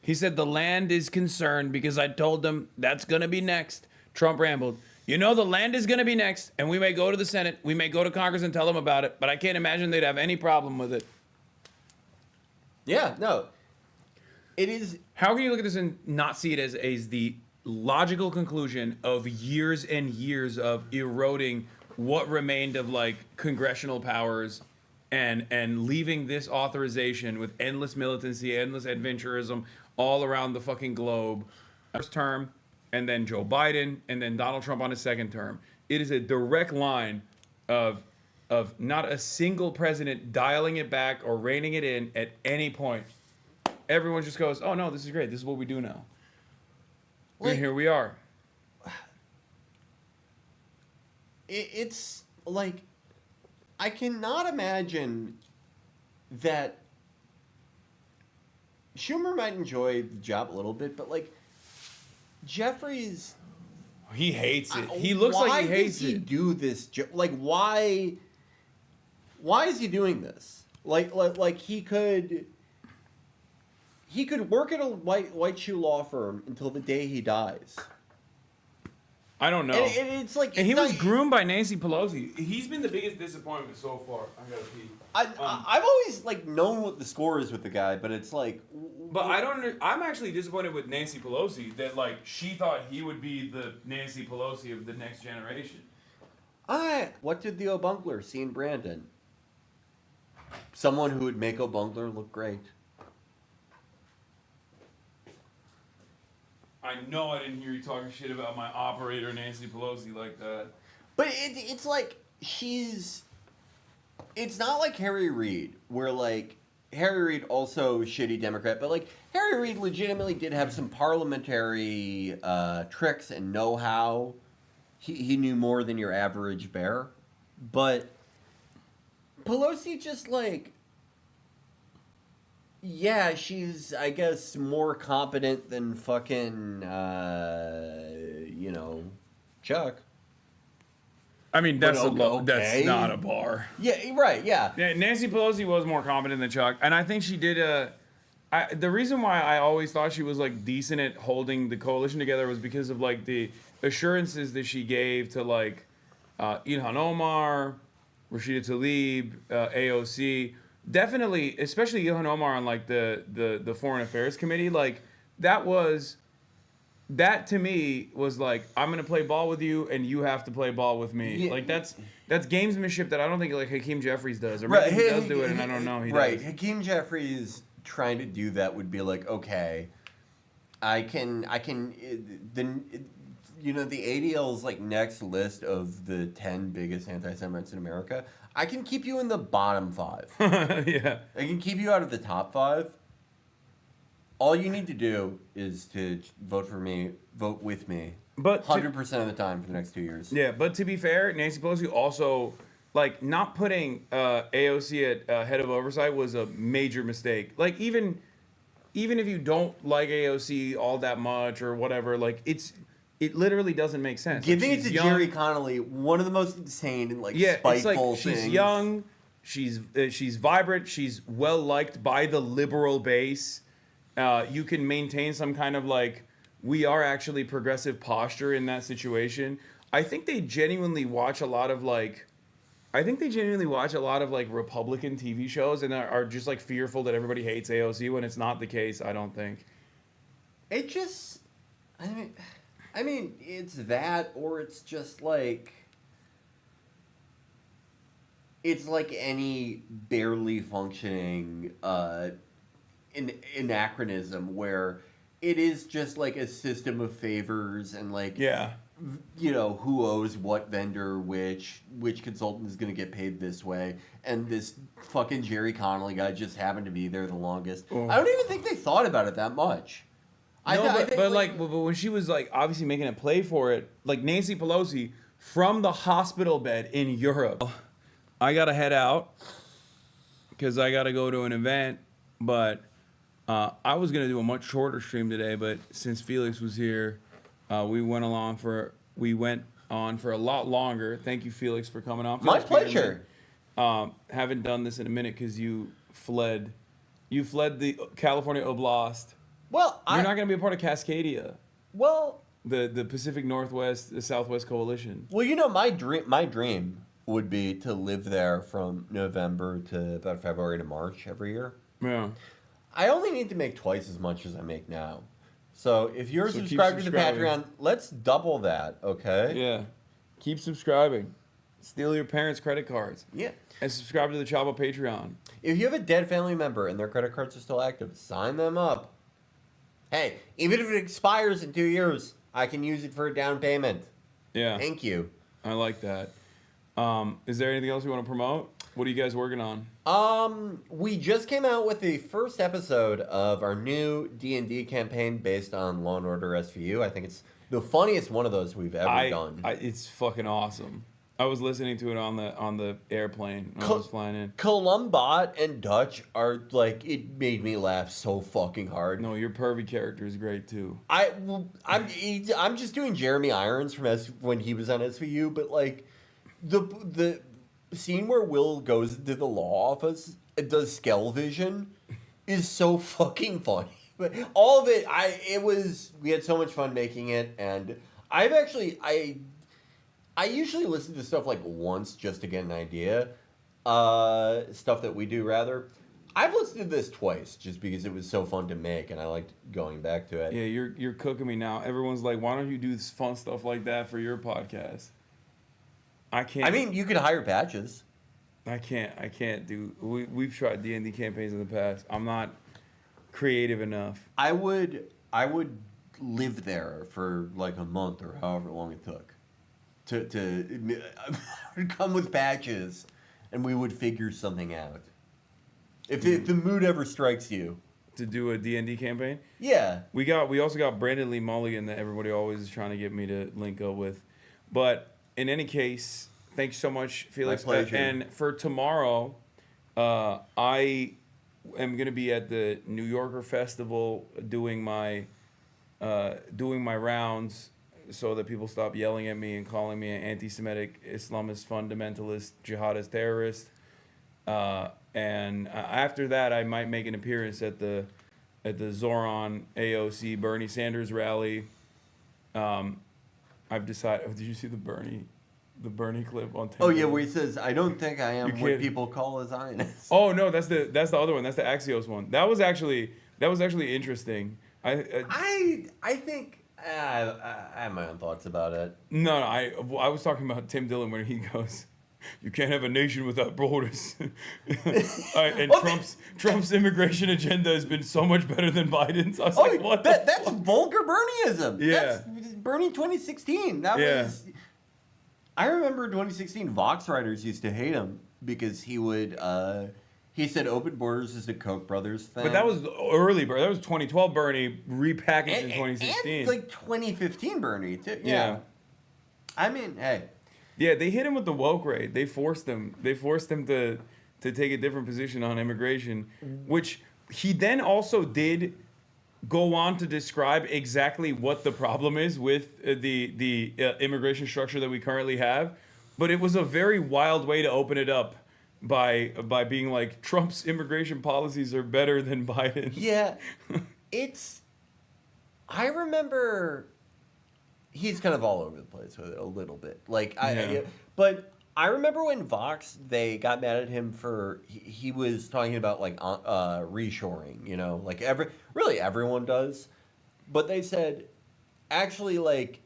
He said the land is concerned because I told them that's going to be next. Trump rambled, the land is going to be next, and we may go to the Senate, we may go to Congress and tell them about it, but I can't imagine they'd have any problem with it. Yeah, no. It is. How can you look at this and not see it as the logical conclusion of years and years of eroding what remained of like congressional powers and leaving this authorization with endless militancy, endless adventurism all around the fucking globe. First term, and then Joe Biden, and then Donald Trump on his second term. It is a direct line of not a single president dialing it back or reining it in at any point. Everyone just goes, oh no, this is great. This is what we do now. And here we are. It's like, I cannot imagine that Schumer might enjoy the job a little bit, but like Jeffries, he hates it. He looks like he hates it. Why does he do this? Like, why is he doing this? Like he could work at a white shoe law firm until the day he dies. I don't know. And it's like, and he was groomed by Nancy Pelosi. He's been the biggest disappointment so far. I gotta pee. I've always like known what the score is with the guy, but it's like. But I don't. I'm actually disappointed with Nancy Pelosi that like she thought he would be the Nancy Pelosi of the next generation. What did the O'Bunkler see in Brandon? Someone who would make O'Bunkler look great. I know I didn't hear you talking shit about my operator Nancy Pelosi like that. But it's like she's. It's not like Harry Reid, where like Harry Reid also shitty Democrat, but like Harry Reid legitimately did have some parliamentary tricks and know-how. He knew more than your average bear, but Pelosi just like. Yeah, she's, I guess, more competent than fucking, Chuck. I mean, that's that's not a bar. Yeah, right, yeah. Nancy Pelosi was more competent than Chuck, and I think she did the reason why I always thought she was, like, decent at holding the coalition together was because of, like, the assurances that she gave to, like, Ilhan Omar, Rashida Tlaib, AOC. Definitely, especially Ilhan Omar on like the Foreign Affairs Committee, like that to me was like, I'm gonna play ball with you and you have to play ball with me. Yeah. Like that's gamesmanship that I don't think like Hakeem Jeffries does, or maybe he does do it and I don't know. He right, does. Hakeem Jeffries trying to do that would be like, okay, I can the ADL's like next list of the 10 biggest anti-Semites in America. I can keep you in the bottom 5. Yeah. I can keep you out of the top 5. All you need to do is to vote with me. But 100% of the time for the next 2 years. Yeah, but to be fair, Nancy Pelosi also, like, not putting AOC at head of oversight was a major mistake. Like, even even if you don't like AOC all that much or whatever, like it literally doesn't make sense. Giving Like, it to she's young. Jerry Connolly, one of the most insane and like Yeah, it's spiteful like she's things. young, she's vibrant, she's well liked by the liberal base. You can maintain some kind of like we are actually progressive posture in that situation. I think they genuinely watch a lot of like Republican TV shows and are just like fearful that everybody hates AOC when it's not the case. I don't think. It just, I mean, it's that, or it's just like, it's like any barely functioning anachronism where it is just like a system of favors and like, Yeah. you know, who owes what vendor, which consultant is going to get paid this way, and this fucking Jerry Connolly guy just happened to be there the longest. Oh. I don't even think they thought about it that much. But when she was like obviously making a play for it, like Nancy Pelosi from the hospital bed in Europe. I gotta head out because I gotta go to an event, but I was gonna do a much shorter stream today, but since Felix was here, we went on for a lot longer. Thank you, Felix, for coming on. My Felix pleasure. Peterman. Haven't done this in a minute because you fled the California Oblast. Well, You're not going to be a part of Cascadia, well, the Pacific Northwest, the Southwest Coalition. well, you know, my dream would be to live there from November to about February to March every year. Yeah. I only need to make twice as much as I make now. So if you're So keep subscribed to the subscribing. Patreon, let's double that, okay? Yeah. Keep subscribing. Steal your parents' credit cards. Yeah. And subscribe to the Chavo Patreon. If you have a dead family member and their credit cards are still active, sign them up. Hey, even if it expires in 2 years, I can use it for a down payment. Yeah. Thank you. I like that. Is there anything else you want to promote? What are you guys working on? We just came out with the first episode of our new D&D campaign based on Law & Order SVU. I think it's the funniest one of those we've ever done. It's fucking awesome. I was listening to it on the airplane when I was flying in. Columbot and Dutch are like, it made me laugh so fucking hard. No, your pervy character is great too. I'm just doing Jeremy Irons from when he was on SVU, but like the scene where Will goes into the law office and does Skell Vision is so fucking funny. But all of it, we had so much fun making it, and I usually listen to stuff like once just to get an idea. Stuff that we do, rather. I've listened to this twice just because it was so fun to make, and I liked going back to it. Yeah, you're cooking me now. Everyone's like, why don't you do this fun stuff like that for your podcast? I can't. I mean, you could hire Patches. I can't do. We've tried D&D campaigns in the past. I'm not creative enough. I would live there for like a month or however long it took to come with Patches, and we would figure something out. If the mood ever strikes you. To do a D&D campaign? Yeah. We also got Brandon Lee Mulligan that everybody always is trying to get me to link up with. But in any case, thanks so much, Felix. My pleasure. And for tomorrow, I am going to be at the New Yorker Festival doing my rounds so that people stop yelling at me and calling me an anti-Semitic, Islamist, fundamentalist, jihadist terrorist. And after that, I might make an appearance at the Zoran AOC Bernie Sanders rally. I've decided. Oh, did you see the Bernie clip on? Oh yeah, where he says, "I don't think I am You what can't- people call a Zionist." Oh no, that's the other one. That's the Axios one. That was actually interesting. I think I have my own thoughts about it. No, I was talking about Tim Dillon when he goes, "You can't have a nation without borders." And Trump's immigration agenda has been so much better than Biden's. I was like, what? That's vulgar Bernieism. Yeah. That's Bernie 2016. That Yeah. was. I remember 2016. Vox writers used to hate him because he would. He said open borders is the Koch brothers thing. But that was early, bro. That was 2012 Bernie repackaged in 2016. And like 2015 Bernie too. Yeah. I mean, hey. Yeah, they hit him with the woke raid. They forced him to take a different position on immigration, which he then also did go on to describe exactly what the problem is with the immigration structure that we currently have, but it was a very wild way to open it up by being like Trump's immigration policies are better than Biden's. Yeah, it's. I remember. He's kind of all over the place with it a little bit. Like but I remember when Vox they got mad at him for he was talking about like reshoring. You know, like everyone does, but they said actually like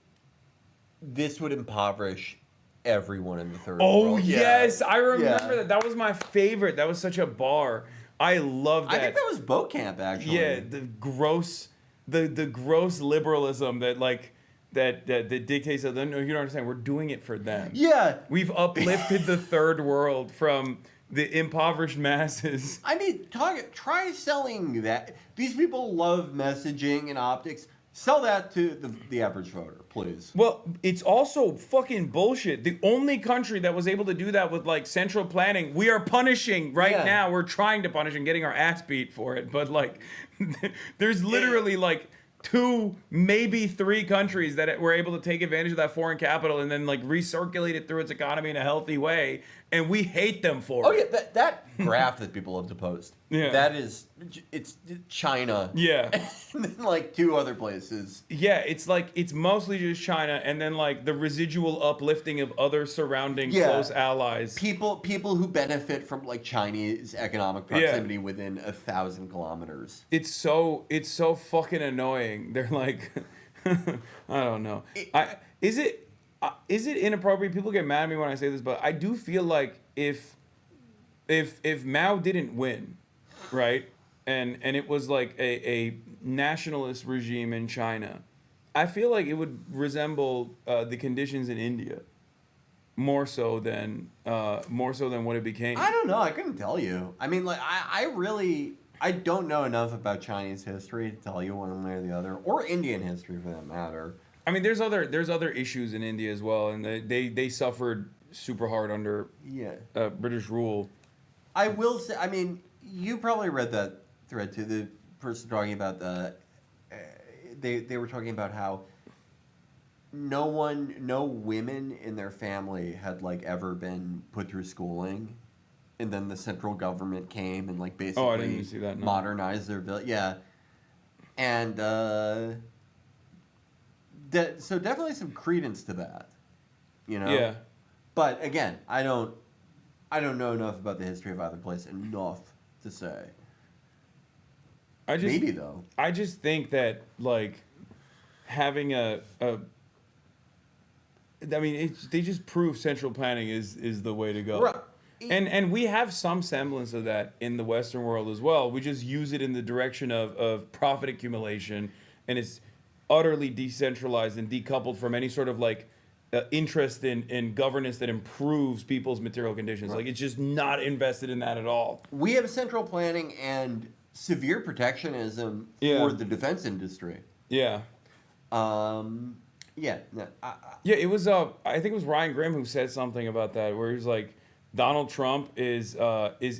this would impoverish everyone in the third world. Oh yes, I remember that. That was my favorite. That was such a bar. I love that. I think that was Boat Camp actually. Yeah, the gross liberalism that like that dictates that. No, you don't understand. We're doing it for them. Yeah. We've uplifted the third world from the impoverished masses. I mean, try selling that. These people love messaging and optics. Sell that to the average voter, please. Well, it's also fucking bullshit. The only country that was able to do that with like central planning, we are punishing right now. We're trying to punish and getting our ass beat for it. But like, there's literally like 2, maybe 3 countries that were able to take advantage of that foreign capital and then like recirculate it through its economy in a healthy way, and we hate them for it. Oh yeah, that graph that people love to post. Yeah. That is, it's China. Yeah. And then like 2 other places. Yeah, it's like it's mostly just China, and then like the residual uplifting of other surrounding close allies. People who benefit from like Chinese economic proximity within 1,000 kilometers. It's so fucking annoying. They're like, I don't know. Is it inappropriate? People get mad at me when I say this, but I do feel like if Mao didn't win, right, and it was like a nationalist regime in China, I feel like it would resemble the conditions in India more so than what it became. I don't know. I couldn't tell you. I mean, like I don't know enough about Chinese history to tell you one way or the other, or Indian history for that matter. I mean, there's other issues in India as well, and they suffered super hard under British rule. I will say, I mean, you probably read that thread too. The person talking about they were talking about how no women in their family had like ever been put through schooling, and then the central government came and like basically I didn't see that, no. modernized their village. Yeah, and so definitely some credence to that, you know. Yeah. But again, I don't know enough about the history of either place enough to say. Maybe though. I just think that like having they just prove central planning is the way to go. Right. And we have some semblance of that in the Western world as well. We just use it in the direction of profit accumulation, and it's utterly decentralized and decoupled from any sort of like interest in governance that improves people's material conditions. Right. Like it's just not invested in that at all. We have central planning and severe protectionism for the defense industry. Yeah. Yeah. It was I think it was Ryan Grimm who said something about that, where he was like, Donald Trump is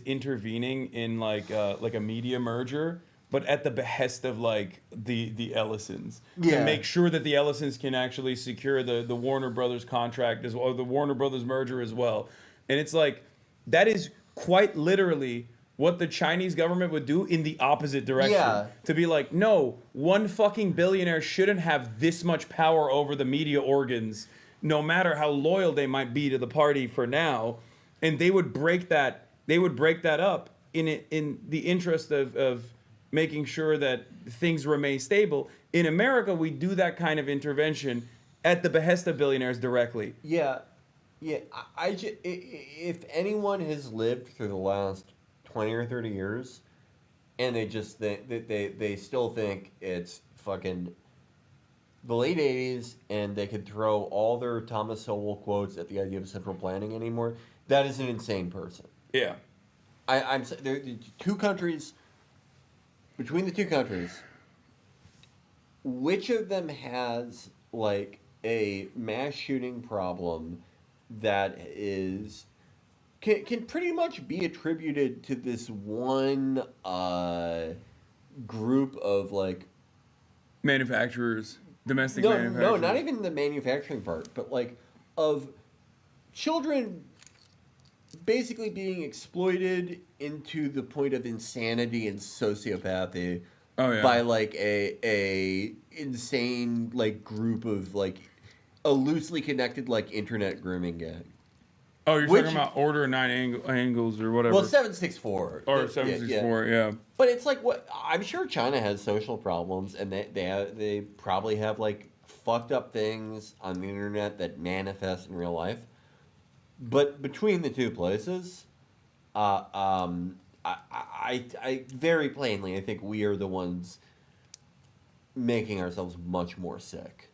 intervening in like a media merger, but at the behest of like the Ellisons, to make sure that the Ellisons can actually secure the Warner Brothers contract as well, the Warner Brothers merger as well. And it's like that is quite literally what the Chinese government would do in the opposite direction. Yeah. To be like, no, one fucking billionaire shouldn't have this much power over the media organs, no matter how loyal they might be to the party for now. And they would break that up in the interest of making sure that things remain stable. In America, we do that kind of intervention at the behest of billionaires directly. Yeah. If anyone has lived through the last 20 or 30 years, and they still think it's fucking the late 80s, and they could throw all their Thomas Sowell quotes at the idea of central planning anymore, that is an insane person. Yeah. I'm there. Between the two countries, which of them has like a mass shooting problem that is can pretty much be attributed to this one group of like manufacturers, domestic No, manufacturers. not even the manufacturing part, but like of children basically being exploited into the point of insanity and sociopathy Oh, yeah. by like a insane like group of like a loosely connected like internet grooming gang. Oh, you're Which- talking about Order 9 angles or whatever. Well, 764 or 764, yeah. But it's like what I'm sure China has social problems, and they probably have like fucked up things on the internet that manifest in real life. But between the two places, I very plainly I think we are the ones making ourselves much more sick.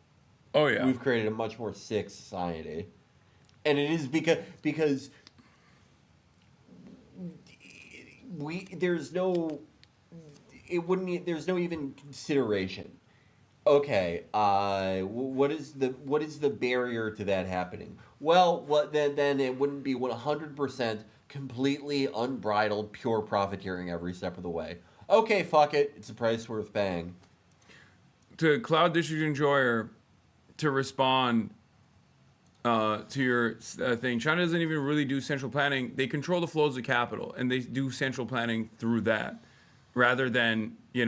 Oh, yeah. We've created a much more sick society, and it is because there's no even consideration. Okay, what is the barrier to that happening? Well, then it wouldn't be 100% completely unbridled pure profiteering every step of the way. Okay, fuck it, it's a price worth paying. To Cloud District Enjoyer, to respond to your thing, China doesn't even really do central planning. They control the flows of capital, and they do central planning through that, rather than a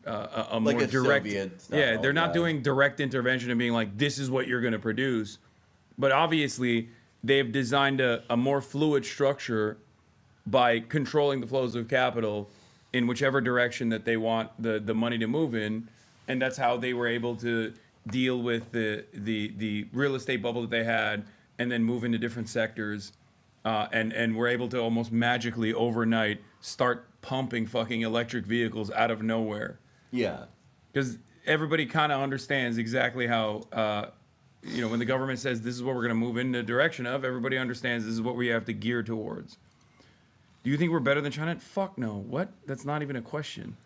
Like more a direct. Soviet style, Yeah, they're not yeah. doing direct intervention and being like, "This is what you're going to produce," but obviously they've designed a more fluid structure by controlling the flows of capital in whichever direction that they want the money to move in, and that's how they were able to deal with the real estate bubble that they had, and then move into different sectors, and were able to almost magically overnight start pumping fucking electric vehicles out of nowhere, Yeah. because everybody kind of understands exactly how. When the government says this is what we're going to move in the direction of, everybody understands this is what we have to gear towards. Do you think we're better than China? Fuck no. What? That's not even a question.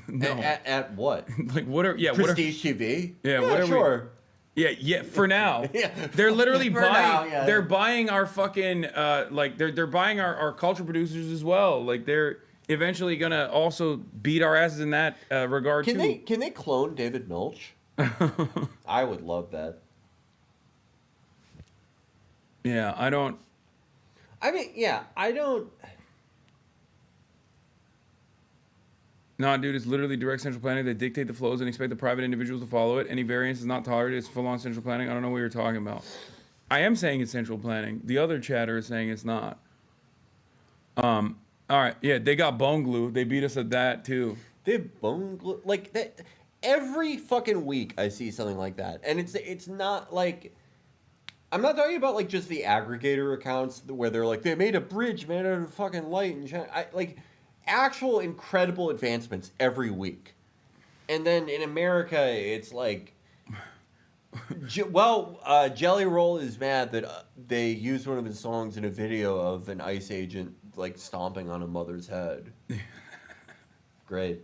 No. At what? Like what are Prestige TV? Yeah, what are we- sure. Yeah, for now. Yeah. They're literally For buying now, yeah. they're buying our fucking they're buying our culture producers as well. Like they're eventually going to also beat our asses in that regard Can too. they clone David Milch? I would love that. Yeah, I don't No, dude, it's literally direct central planning. They dictate the flows and expect the private individuals to follow it. Any variance is not tolerated. It's full-on central planning. I don't know what you're talking about. I am saying it's central planning. The other chatter is saying it's not. All right, yeah, they got bone glue. They beat us at that too. They have bone glue like that. Every fucking week I see something like that, and it's not like I'm not talking about like just the aggregator accounts where they're like they made a bridge made out of fucking light and like actual incredible advancements every week, and then in America it's like. Jelly Roll is mad that they used one of his songs in a video of an ICE agent like stomping on a mother's head. Great.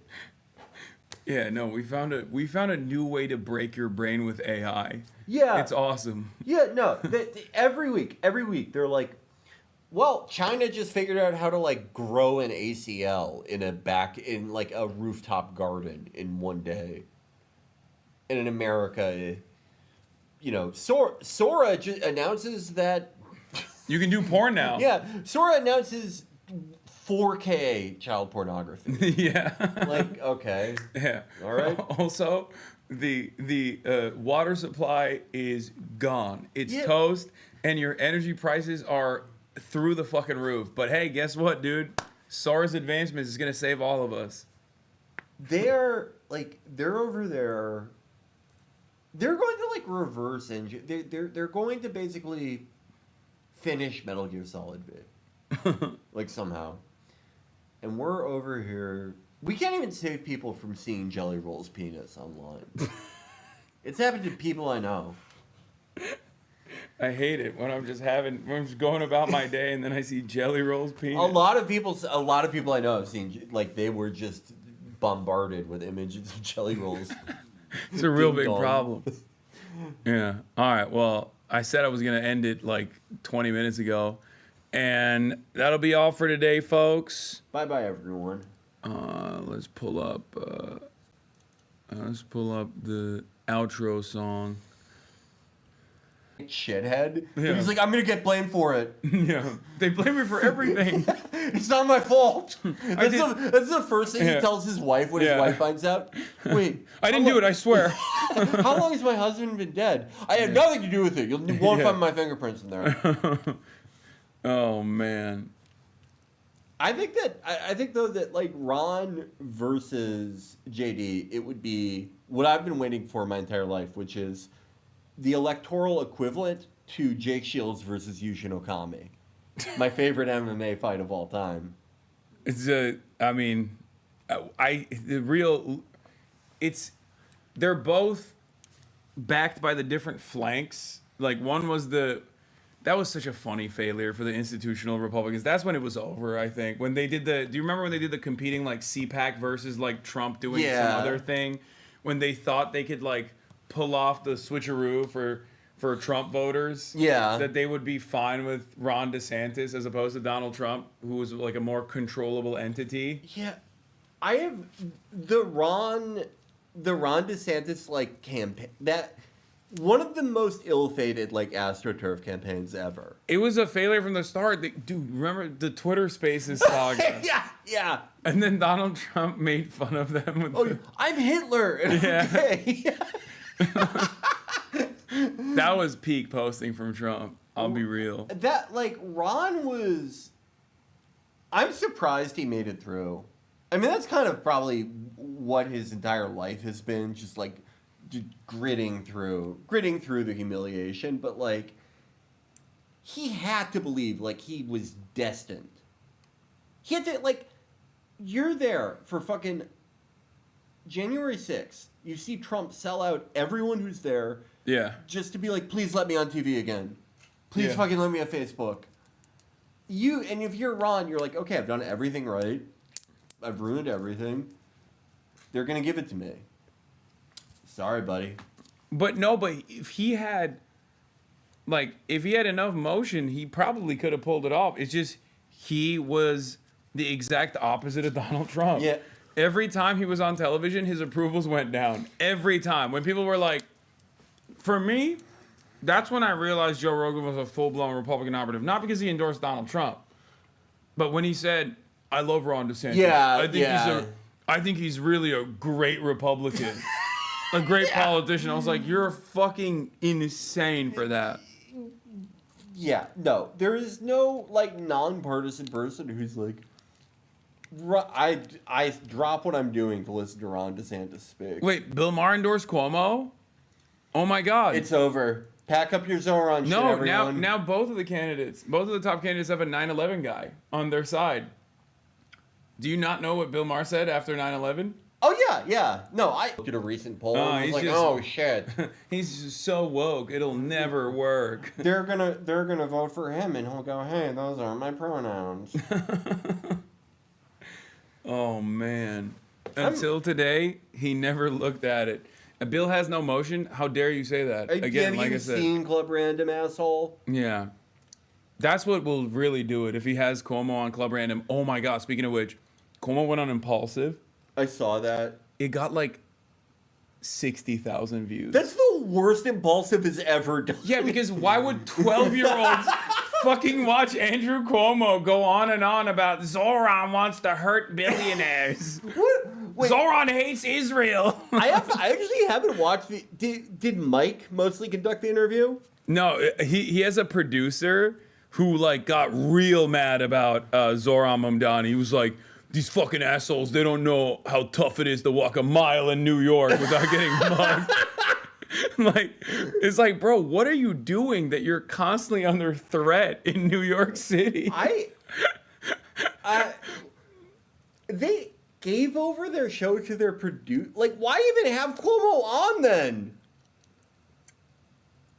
Yeah, no, we found a new way to break your brain with AI. Yeah. It's awesome. Yeah, no. Every week, they're like, well, China just figured out how to like grow an ACL in like a rooftop garden in one day. And in America, Sora just announces that. You can do porn now. Yeah, Sora announces 4K child pornography. Yeah. Like, okay. Yeah. All right. Also, the water supply is gone. It's Yeah. toast, and your energy prices are through the fucking roof. But hey, guess what, dude? Sora's advancements is gonna save all of us. They're over there. They're going to like reverse engine. They're going to basically finish Metal Gear Solid V, like somehow. And we're over here. We can't even save people from seeing Jelly Roll's penis online. It's happened to people I know. I hate it when I'm just going about my day and then I see Jelly Roll's penis. A lot of people I know have seen like they were just bombarded with images of Jelly Rolls. It's a real big Ding dong. problem. Yeah. All right. Well, I said I was going to end it like 20 minutes ago. And that'll be all for today, folks. Bye bye, everyone. Let's pull up. Let's pull up the outro song. Shithead. Yeah. He's like, I'm gonna get blamed for it. Yeah, they blame me for everything. It's not my fault. That's the first thing he tells his wife when his wife finds out. Wait, I didn't do it, I swear. how long has my husband been dead? I had nothing to do with it. You won't find my fingerprints in there. Oh man. I think though that like Ron versus JD, it would be what I've been waiting for my entire life, which is the electoral equivalent to Jake Shields versus Yushin Okami. My favorite MMA fight of all time. It's they're both backed by the different flanks. Like one was that was such a funny failure for the institutional Republicans. That's when it was over, I think. When they did do you remember when they did the competing like CPAC versus like Trump doing some other thing? When they thought they could like pull off the switcheroo for Trump voters. Yeah. That they would be fine with Ron DeSantis as opposed to Donald Trump, who was like a more controllable entity. Yeah. I have the Ron DeSantis like campaign, that one of the most ill-fated like AstroTurf campaigns ever. It was a failure from the start. Dude, remember the Twitter Spaces saga? Yeah. And then Donald Trump made fun of them. With I'm Hitler. Yeah. Okay. That was peak posting from Trump. I'll be real. That like Ron was. I'm surprised he made it through. I mean, that's kind of probably what his entire life has been, just like gritting through the humiliation. But like, he had to believe like he was destined. He had to like. You're there for fucking January 6th. You see Trump sell out everyone who's there. Yeah. Just to be like, please let me on TV again. Please fucking let me on Facebook. And if you're Ron, you're like, okay, I've done everything right. I've ruined everything. They're going to give it to me. Sorry, buddy. But if he had enough motion, he probably could have pulled it off. It's just he was the exact opposite of Donald Trump. Yeah. Every time he was on television, his approvals went down. Every time. When people were like, for me, that's when I realized Joe Rogan was a full-blown Republican operative. Not because he endorsed Donald Trump, but when he said, I love Ron DeSantis. Yeah, I think he's really a great Republican. A great politician. I was like, you're fucking insane for that. Yeah, no. There is no, like, nonpartisan person who's like, I drop what I'm doing to listen to Ron DeSantis speak. Wait, Bill Maher endorsed Cuomo? Oh my God. It's over. Pack up your Zoran shit, everyone. now both of the top candidates have a 9/11 guy on their side. Do you not know what Bill Maher said after 9/11? Oh, yeah. No, I looked at a recent poll and I was like, oh, shit. He's just so woke, it'll never work. They're gonna vote for him and he'll go, hey, those aren't my pronouns. Oh, man. Until today, he never looked at it. Bill has no motion. How dare you say that? Again, like I said. Have you seen Club Random, asshole? Yeah. That's what will really do it. If he has Cuomo on Club Random. Oh, my God. Speaking of which, Cuomo went on Impulsive. I saw that. It got like 60,000 views. That's the worst Impulsive has ever done. Yeah, because why would 12-year-olds fucking watch Andrew Cuomo go on and on about Zoran wants to hurt billionaires? What? Wait, Zoran hates Israel. I actually haven't watched the. Did Mike mostly conduct the interview? No, he has a producer who like got real mad about Zoran Mamdani. He was like, these fucking assholes, they don't know how tough it is to walk a mile in New York without getting mugged. Like, it's like, bro, what are you doing that you're constantly under threat in New York City? They gave over their show to their producer. Like, why even have Cuomo on then?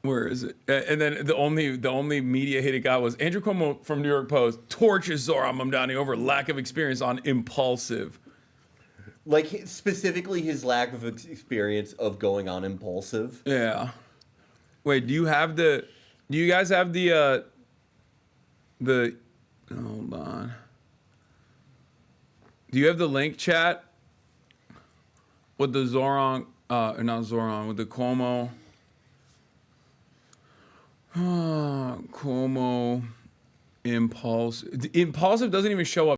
Where is it? And then the only media hit it got was Andrew Cuomo from New York Post torches Zoran Mamdani over lack of experience on Impulsive. Like, specifically his lack of experience of going on Impulsive. Yeah. Wait, do you guys have the hold on. Do you have the link, chat? with the Zoran, or not Zoran, with the Cuomo. Cuomo impulse. Impulsive doesn't even show up.